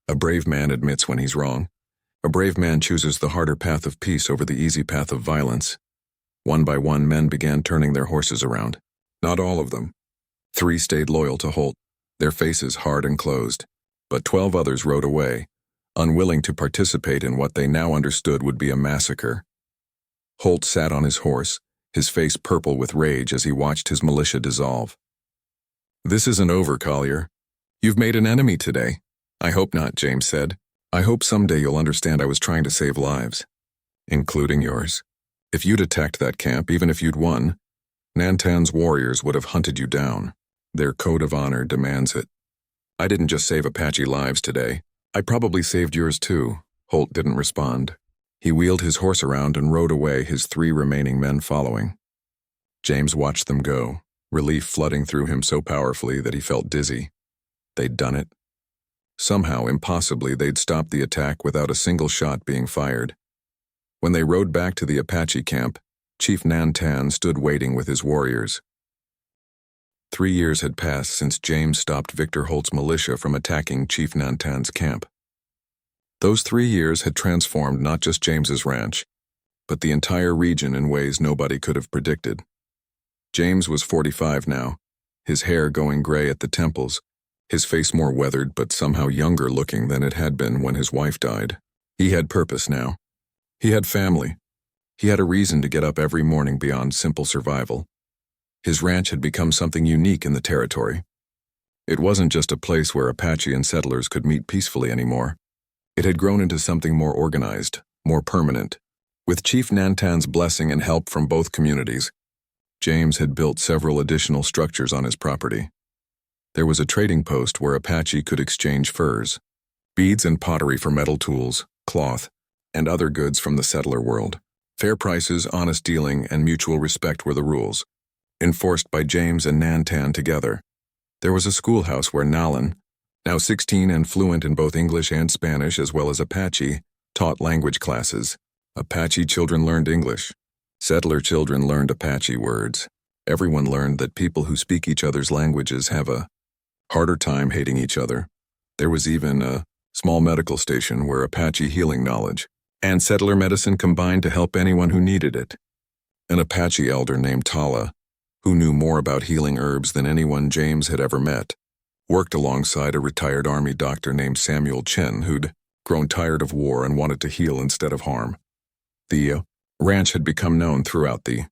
A brave man admits when he's wrong. A brave man chooses the harder path of peace over the easy path of violence." One by one, men began turning their horses around. Not all of them. 3 stayed loyal to Holt, their faces hard and closed. But 12 others rode away, unwilling to participate in what they now understood would be a massacre. Holt sat on his horse, his face purple with rage as he watched his militia dissolve. "This isn't over, Collier. You've made an enemy today." "I hope not," James said. "I hope someday you'll understand I was trying to save lives. Including yours. If you'd attacked that camp, even if you'd won, Nantan's warriors would have hunted you down. Their code of honor demands it. I didn't just save Apache lives today. I probably saved yours too." Holt didn't respond. He wheeled his horse around and rode away, his 3 remaining men following. James watched them go, relief flooding through him so powerfully that he felt dizzy. They'd done it. Somehow, impossibly, they'd stopped the attack without a single shot being fired. When they rode back to the Apache camp, Chief Nantan stood waiting with his warriors. 3 years had passed since James stopped Victor Holt's militia from attacking Chief Nantan's camp. Those 3 years had transformed not just James's ranch, but the entire region in ways nobody could have predicted. James was 45 now, his hair going gray at the temples, his face more weathered but somehow younger looking than it had been when his wife died. He had purpose now. He had family. He had a reason to get up every morning beyond simple survival. His ranch had become something unique in the territory. It wasn't just a place where Apache and settlers could meet peacefully anymore. It had grown into something more organized, more permanent. With Chief Nantan's blessing and help from both communities, James had built several additional structures on his property. There was a trading post where Apache could exchange furs, beads and pottery for metal tools, cloth, and other goods from the settler world. Fair prices, honest dealing, and mutual respect were the rules, enforced by James and Nantan together. There was a schoolhouse where Nalin, now 16 and fluent in both English and Spanish as well as Apache, taught language classes. Apache children learned English. Settler children learned Apache words. Everyone learned that people who speak each other's languages have a harder time hating each other. There was even a small medical station where Apache healing knowledge and settler medicine combined to help anyone who needed it. An Apache elder named Tala, who knew more about healing herbs than anyone James had ever met, worked alongside a retired Army doctor named Samuel Chen who'd grown tired of war and wanted to heal instead of harm. The ranch had become known throughout the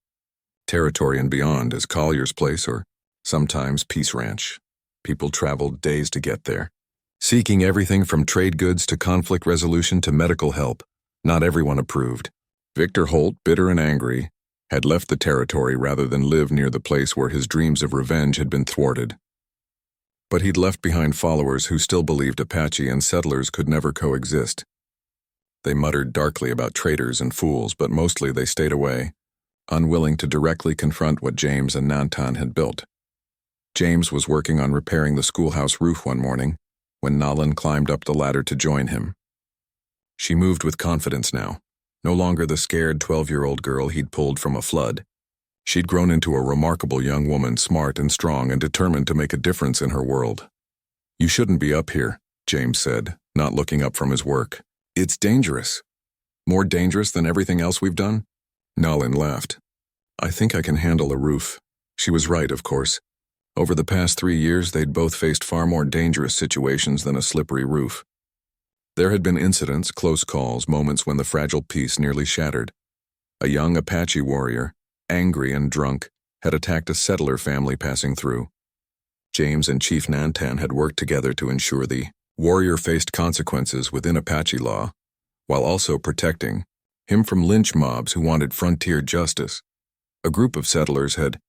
territory and beyond as Collier's Place or sometimes Peace Ranch. People traveled days to get there, seeking everything from trade goods to conflict resolution to medical help. Not everyone approved. Victor Holt, bitter and angry, had left the territory rather than live near the place where his dreams of revenge had been thwarted. But he'd left behind followers who still believed Apache and settlers could never coexist. They muttered darkly about traitors and fools, but mostly they stayed away, unwilling to directly confront what James and Nantan had built. James was working on repairing the schoolhouse roof one morning when Nalan climbed up the ladder to join him. She moved with confidence now, no longer the scared 12-year-old girl he'd pulled from a flood. She'd grown into a remarkable young woman, smart and strong and determined to make a difference in her world. "You shouldn't be up here," James said, not looking up from his work. "It's dangerous. More dangerous than everything else we've done?" Nalan laughed. "I think I can handle a roof." She was right, of course. Over the past 3 years, they'd both faced far more dangerous situations than a slippery roof. There had been incidents, close calls, moments when the fragile peace nearly shattered. A young Apache warrior, angry and drunk, had attacked a settler family passing through. James and Chief Nantan had worked together to ensure the warrior faced consequences within Apache law, while also protecting him from lynch mobs who wanted frontier justice. A group of settlers had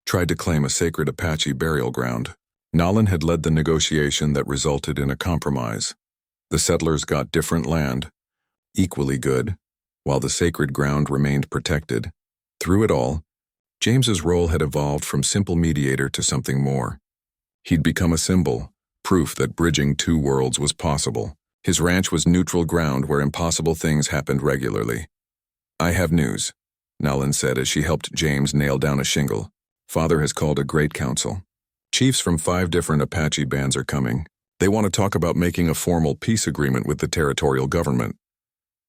tried to claim a sacred Apache burial ground. Nalan had led the negotiation that resulted in a compromise. The settlers got different land, equally good, while the sacred ground remained protected. Through it all, James's role had evolved from simple mediator to something more. He'd become a symbol, proof that bridging two worlds was possible. His ranch was neutral ground where impossible things happened regularly. "I have news," Nalan said as she helped James nail down a shingle. "Father has called a great council. Chiefs from 5 different Apache bands are coming. They want to talk about making a formal peace agreement with the territorial government."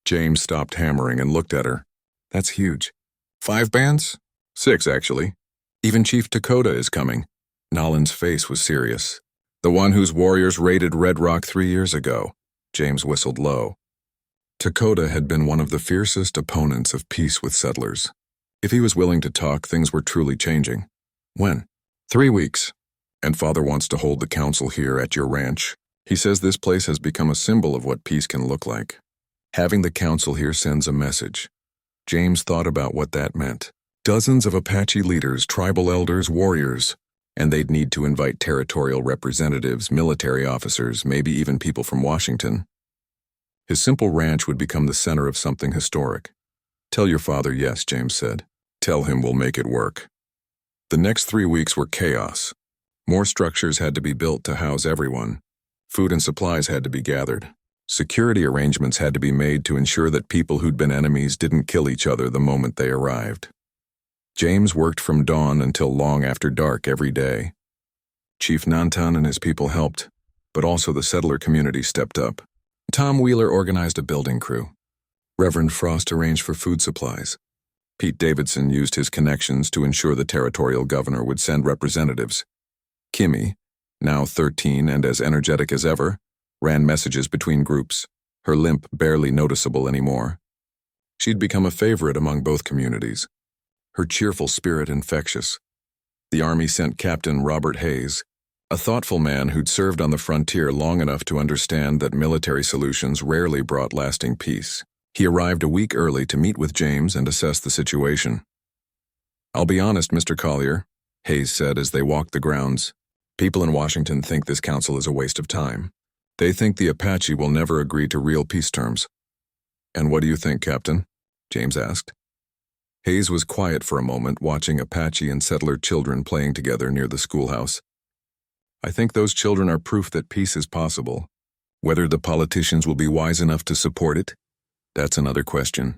James stopped hammering and looked at her. "That's huge. 5 bands? 6, actually. Even Chief Dakota is coming." Nalan's face was serious. "The one whose warriors raided Red Rock 3 years ago." James whistled low. Dakota had been one of the fiercest opponents of peace with settlers. If he was willing to talk, things were truly changing. "When?" 3 weeks. And Father wants to hold the council here at your ranch. He says this place has become a symbol of what peace can look like. Having the council here sends a message. James thought about what that meant. Dozens of Apache leaders, tribal elders, warriors, and they'd need to invite territorial representatives, military officers, maybe even people from Washington. His simple ranch would become the center of something historic. "Tell your father yes," James said. "Tell him we'll make it work." The next 3 weeks were chaos. More structures had to be built to house everyone. Food and supplies had to be gathered. Security arrangements had to be made to ensure that people who'd been enemies didn't kill each other the moment they arrived. James worked from dawn until long after dark every day. Chief Nantan and his people helped, but also the settler community stepped up. Tom Wheeler organized a building crew. Reverend Frost arranged for food supplies. Pete Davidson used his connections to ensure the territorial governor would send representatives. Kimmy, now 13 and as energetic as ever, ran messages between groups, her limp barely noticeable anymore. She'd become a favorite among both communities, her cheerful spirit infectious. The Army sent Captain Robert Hayes, a thoughtful man who'd served on the frontier long enough to understand that military solutions rarely brought lasting peace. He arrived a week early to meet with James and assess the situation. "I'll be honest, Mr. Collier," Hayes said as they walked the grounds. "People in Washington think this council is a waste of time. They think the Apache will never agree to real peace terms." "And what do you think, Captain?" James asked. Hayes was quiet for a moment, watching Apache and settler children playing together near the schoolhouse. "I think those children are proof that peace is possible. Whether the politicians will be wise enough to support it, that's another question."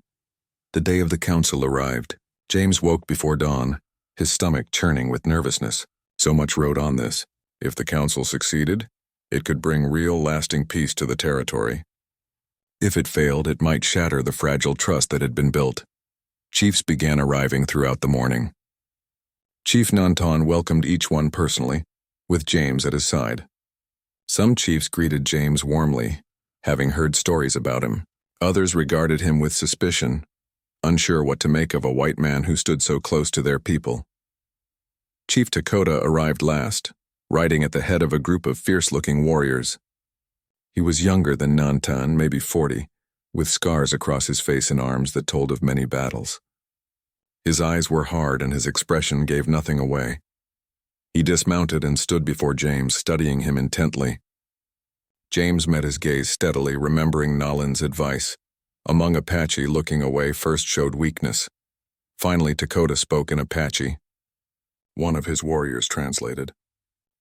The day of the council arrived. James woke before dawn, his stomach churning with nervousness. So much rode on this. If the council succeeded, It could bring real, lasting peace to the territory. If it failed, it might shatter the fragile trust that had been built. Chiefs began arriving throughout the morning. Chief Nantan welcomed each one personally, with James at his side. Some chiefs greeted James warmly, having heard stories about him. Others regarded him with suspicion, unsure what to make of a white man who stood so close to their people. Chief Dakota arrived last, riding at the head of a group of fierce-looking warriors. He was younger than Nantan, maybe 40, with scars across his face and arms that told of many battles. His eyes were hard and his expression gave nothing away. He dismounted and stood before James, studying him intently. James met his gaze steadily, remembering Nalan's advice. Among Apache, looking away first showed weakness. Finally, Dakota spoke in Apache. One of his warriors translated.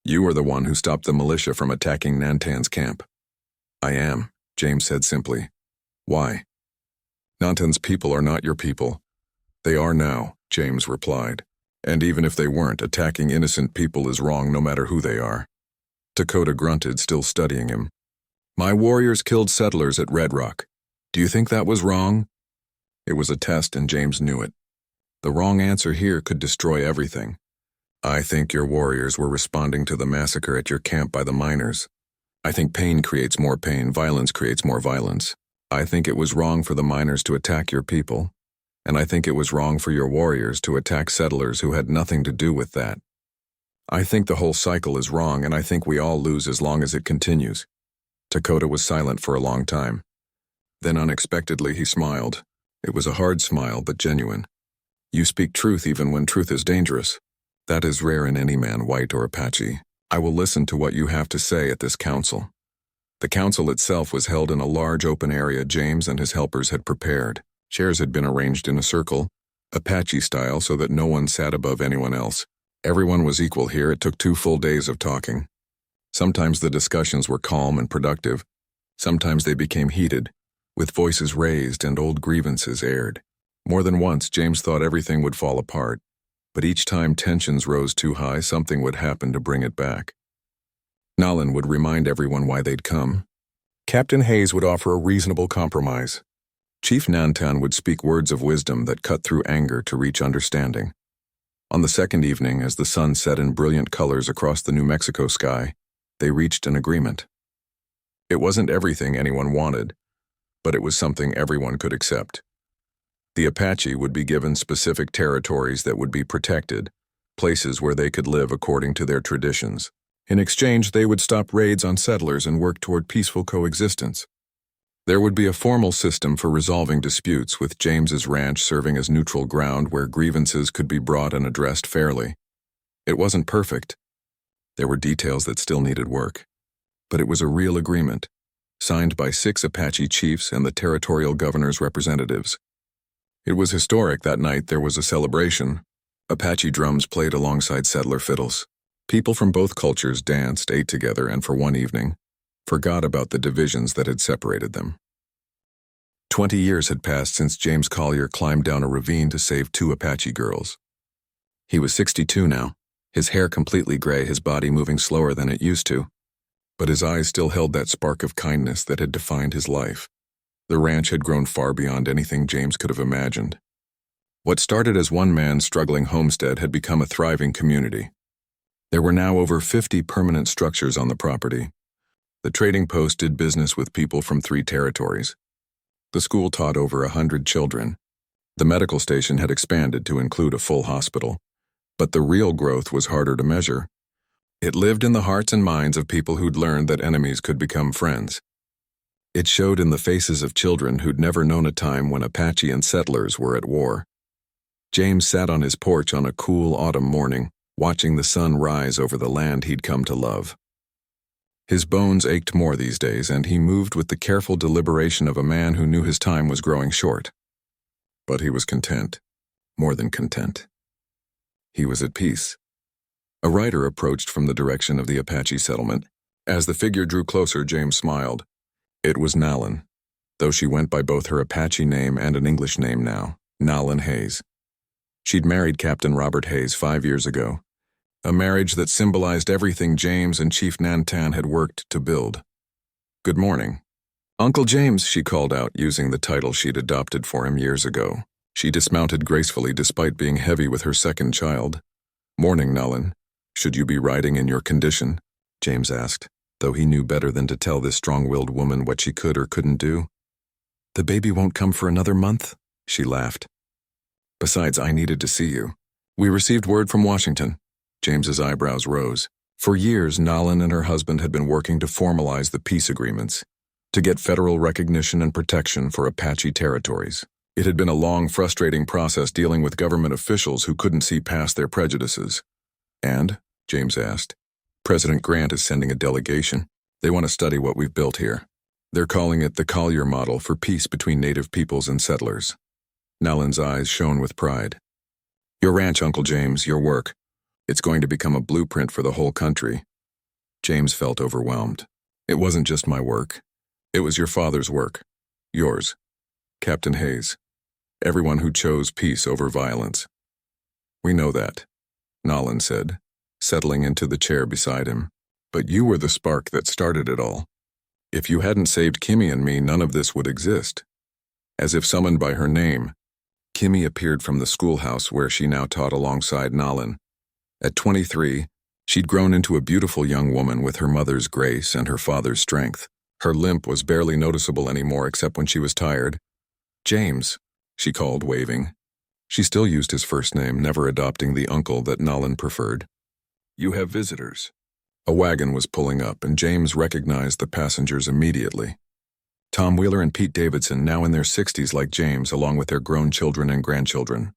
"You are the one who stopped the militia from attacking Nantan's camp." "I am," James said simply. "Why?" "Nantan's people are not your people." "They are now," James replied. "And even if they weren't, attacking innocent people is wrong no matter who they are." Dakota grunted, still studying him. "My warriors killed settlers at Red Rock. Do you think that was wrong?" It was a test and James knew it. The wrong answer here could destroy everything. "I think your warriors were responding to the massacre at your camp by the miners. I think pain creates more pain, violence creates more violence. I think it was wrong for the miners to attack your people, and I think it was wrong for your warriors to attack settlers who had nothing to do with that. I think the whole cycle is wrong, and I think we all lose as long as it continues." Dakota was silent for a long time. Then unexpectedly he smiled. It was a hard smile, but genuine. "You speak truth even when truth is dangerous. That is rare in any man, white or Apache. I will listen to what you have to say at this council." The council itself was held in a large open area James and his helpers had prepared. Chairs had been arranged in a circle, Apache style, so that no one sat above anyone else. Everyone was equal here. It took 2 full days of talking. Sometimes the discussions were calm and productive. Sometimes they became heated, with voices raised and old grievances aired. More than once, James thought everything would fall apart, but each time tensions rose too high, something would happen to bring it back. Nalan would remind everyone why they'd come. Captain Hayes would offer a reasonable compromise. Chief Nantan would speak words of wisdom that cut through anger to reach understanding. On the second evening, as the sun set in brilliant colors across the New Mexico sky, they reached an agreement. It wasn't everything anyone wanted, but it was something everyone could accept. The Apache would be given specific territories that would be protected, places where they could live according to their traditions. In exchange, they would stop raids on settlers and work toward peaceful coexistence. There would be a formal system for resolving disputes, with James's ranch serving as neutral ground where grievances could be brought and addressed fairly. It wasn't perfect. There were details that still needed work. But it was a real agreement, signed by 6 Apache chiefs and the territorial governor's representatives. It was historic. That night there was a celebration. Apache drums played alongside settler fiddles. People from both cultures danced, ate together, and for one evening, forgot about the divisions that had separated them. 20 years had passed since James Collier climbed down a ravine to save 2 Apache girls. He was 62 now, his hair completely gray, his body moving slower than it used to. But his eyes still held that spark of kindness that had defined his life. The ranch had grown far beyond anything James could have imagined. What started as one man's struggling homestead had become a thriving community. There were now over 50 permanent structures on the property. The trading post did business with people from 3 territories. The school taught over 100 children. The medical station had expanded to include a full hospital. But the real growth was harder to measure. It lived in the hearts and minds of people who'd learned that enemies could become friends. It showed in the faces of children who'd never known a time when Apache and settlers were at war. James sat on his porch on a cool autumn morning, watching the sun rise over the land he'd come to love. His bones ached more these days, and he moved with the careful deliberation of a man who knew his time was growing short. But he was content, more than content. He was at peace. A rider approached from the direction of the Apache settlement. As the figure drew closer, James smiled. It was Nalan, though she went by both her Apache name and an English name now, Nalan Hayes. She'd married Captain Robert Hayes 5 years ago, A marriage that symbolized everything James and Chief Nantan had worked to build. "Good morning." "Uncle James," she called out, using the title she'd adopted for him years ago. She dismounted gracefully despite being heavy with her second child. "Morning, Nolan. Should you be riding in your condition?" James asked, though he knew better than to tell this strong-willed woman what she could or couldn't do. "The baby won't come for another month," she laughed. "Besides, I needed to see you. We received word from Washington." James's eyebrows rose. For years, Nolan and her husband had been working to formalize the peace agreements, to get federal recognition and protection for Apache territories. It had been a long, frustrating process dealing with government officials who couldn't see past their prejudices. "And?" James asked. "President Grant is sending a delegation. They want to study what we've built here. They're calling it the Collier Model for peace between native peoples and settlers." Nolan's eyes shone with pride. "Your ranch, Uncle James, your work. It's going to become a blueprint for the whole country." James felt overwhelmed. "It wasn't just my work. It was your father's work. Yours. Captain Hayes. Everyone who chose peace over violence." "We know that," Nolan said, settling into the chair beside him. "But you were the spark that started it all. If you hadn't saved Kimmy and me, none of this would exist." As if summoned by her name, Kimmy appeared from the schoolhouse where she now taught alongside Nolan. At 23, she'd grown into a beautiful young woman with her mother's grace and her father's strength. Her limp was barely noticeable anymore except when she was tired. "James," she called, waving. She still used his first name, never adopting the uncle that Nolan preferred. "You have visitors." A wagon was pulling up, and James recognized the passengers immediately. Tom Wheeler and Pete Davidson, now in their 60s like James, along with their grown children and grandchildren.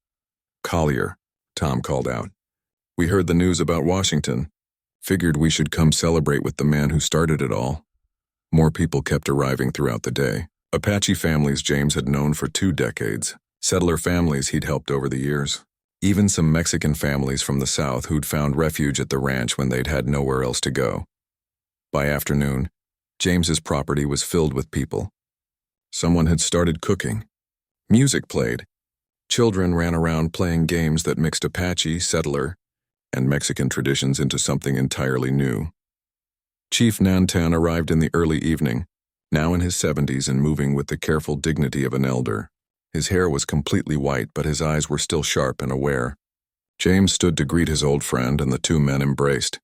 "Collier," Tom called out. "We heard the news about Washington. Figured we should come celebrate with the man who started it all." More people kept arriving throughout the day. Apache families James had known for 2 decades. Settler families he'd helped over the years. Even some Mexican families from the South who'd found refuge at the ranch when they'd had nowhere else to go. By afternoon, James's property was filled with people. Someone had started cooking. Music played. Children ran around playing games that mixed Apache, settler, and Mexican traditions into something entirely new. Chief Nantan arrived in the early evening, now in his 70s and moving with the careful dignity of an elder. His hair was completely white, but his eyes were still sharp and aware. James stood to greet his old friend, and the two men embraced.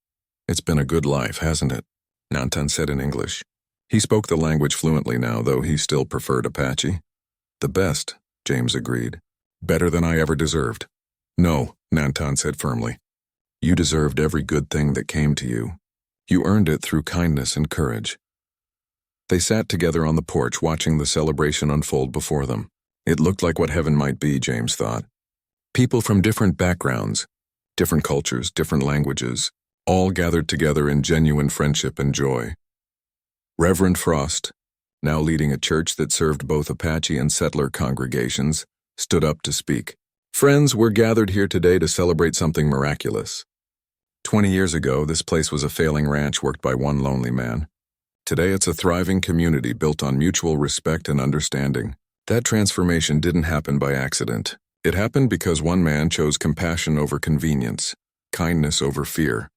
"It's been a good life, hasn't it?" Nantan said in English. He spoke the language fluently now, though he still preferred Apache. "The best," James agreed. "Better than I ever deserved." "No," Nantan said firmly. "You deserved every good thing that came to you. You earned it through kindness and courage." They sat together on the porch, watching the celebration unfold before them. It looked like what heaven might be, James thought. People from different backgrounds, different cultures, different languages, all gathered together in genuine friendship and joy. Reverend Frost, now leading a church that served both Apache and settler congregations, stood up to speak. "Friends, we're gathered here today to celebrate something miraculous. 20 years ago, this place was a failing ranch worked by one lonely man. Today, it's a thriving community built on mutual respect and understanding. That transformation didn't happen by accident. It happened because one man chose compassion over convenience, kindness over fear."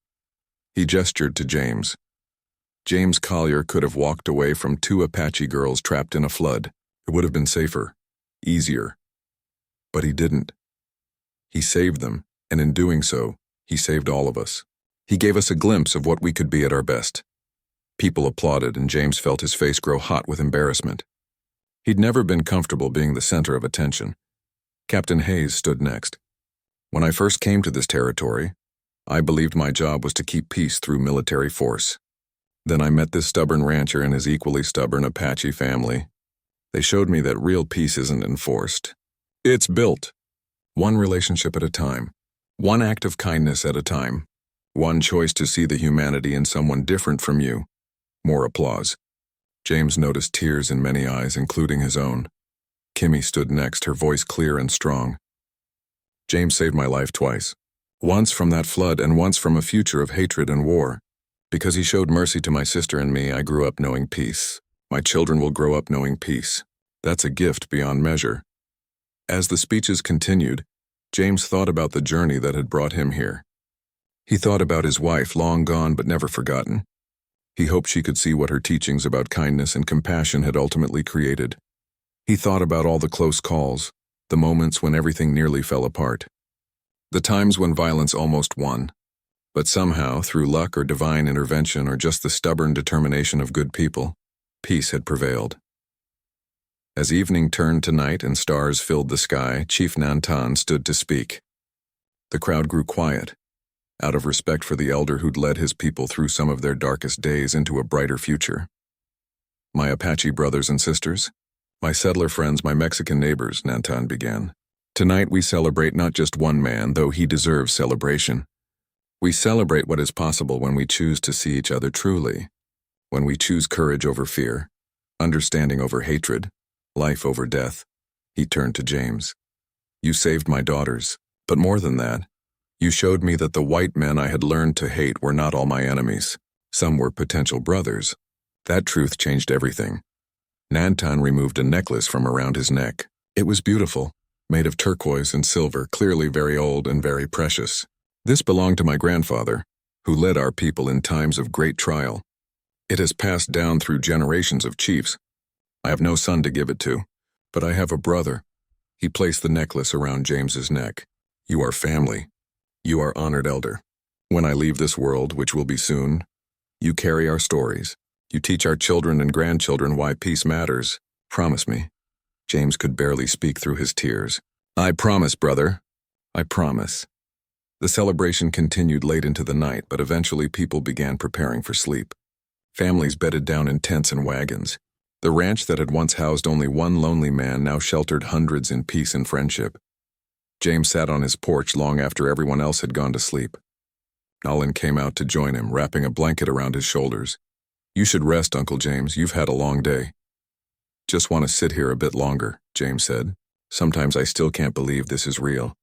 He gestured to James. James Collier could have walked away from 2 Apache girls trapped in a flood. It would have been safer, easier. But he didn't. He saved them, and in doing so, he saved all of us. He gave us a glimpse of what we could be at our best. People applauded, and James felt his face grow hot with embarrassment. He'd never been comfortable being the center of attention. Captain Hayes stood next. "When I first came to this territory, I believed my job was to keep peace through military force. Then I met this stubborn rancher and his equally stubborn Apache family. They showed me that real peace isn't enforced. It's built. One relationship at a time. One act of kindness at a time. One choice to see the humanity in someone different from you." More applause. James noticed tears in many eyes, including his own. Kimmy stood next, her voice clear and strong. "James saved my life twice. Once from that flood and once from a future of hatred and war. Because he showed mercy to my sister and me, I grew up knowing peace. My children will grow up knowing peace. That's a gift beyond measure." As the speeches continued, James thought about the journey that had brought him here. He thought about his wife, long gone but never forgotten. He hoped she could see what her teachings about kindness and compassion had ultimately created. He thought about all the close calls, the moments when everything nearly fell apart. The times when violence almost won. But somehow, through luck or divine intervention or just the stubborn determination of good people, peace had prevailed. As evening turned to night and stars filled the sky, Chief Nantan stood to speak. The crowd grew quiet, out of respect for the elder who'd led his people through some of their darkest days into a brighter future. My Apache brothers and sisters, my settler friends, my Mexican neighbors, Nantan began. Tonight we celebrate not just one man, though he deserves celebration. We celebrate what is possible when we choose to see each other truly, when we choose courage over fear, understanding over hatred, life over death. He turned to James. You saved my daughters, but more than that, you showed me that the white men I had learned to hate were not all my enemies. Some were potential brothers. That truth changed everything. Nantan removed a necklace from around his neck. It was beautiful, made of turquoise and silver, clearly very old and very precious. This belonged to my grandfather, who led our people in times of great trial. It has passed down through generations of chiefs. I have no son to give it to, but I have a brother. He placed the necklace around James's neck. You are family. You are honored elder. When I leave this world, which will be soon, you carry our stories. You teach our children and grandchildren why peace matters. Promise me. James could barely speak through his tears. I promise, brother. I promise. The celebration continued late into the night, but eventually people began preparing for sleep. Families bedded down in tents and wagons. The ranch that had once housed only one lonely man now sheltered hundreds in peace and friendship. James sat on his porch long after everyone else had gone to sleep. Nolan came out to join him, wrapping a blanket around his shoulders. You should rest, Uncle James. You've had a long day. Just want to sit here a bit longer, James said. Sometimes I still can't believe this is real.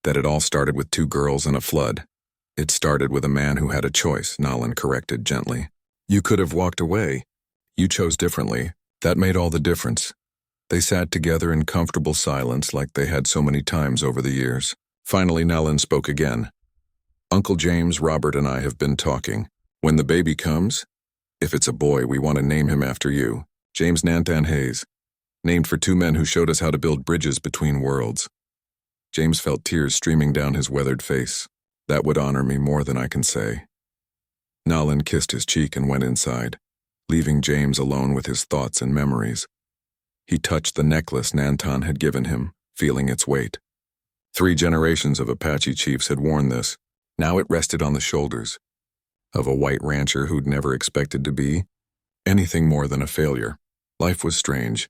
That it all started with 2 girls and a flood. It started with a man who had a choice, Nolan corrected gently. You could have walked away. You chose differently. That made all the difference. They sat together in comfortable silence like they had so many times over the years. Finally, Nolan spoke again. Uncle James, Robert, and I have been talking. When the baby comes, if it's a boy, we want to name him after you, James Nantan Hayes, named for 2 men who showed us how to build bridges between worlds. James felt tears streaming down his weathered face. That would honor me more than I can say. Nolan kissed his cheek and went inside, leaving James alone with his thoughts and memories. He touched the necklace Nantan had given him, feeling its weight. 3 generations of Apache chiefs had worn this. Now it rested on the shoulders of a white rancher who'd never expected to be anything more than a failure. Life was strange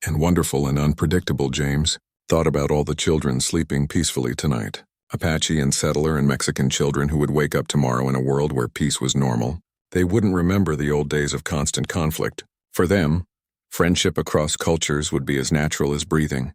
and wonderful and unpredictable. James thought about all the children sleeping peacefully tonight. Apache and settler and Mexican children who would wake up tomorrow in a world where peace was normal. They wouldn't remember the old days of constant conflict. For them, friendship across cultures would be as natural as breathing.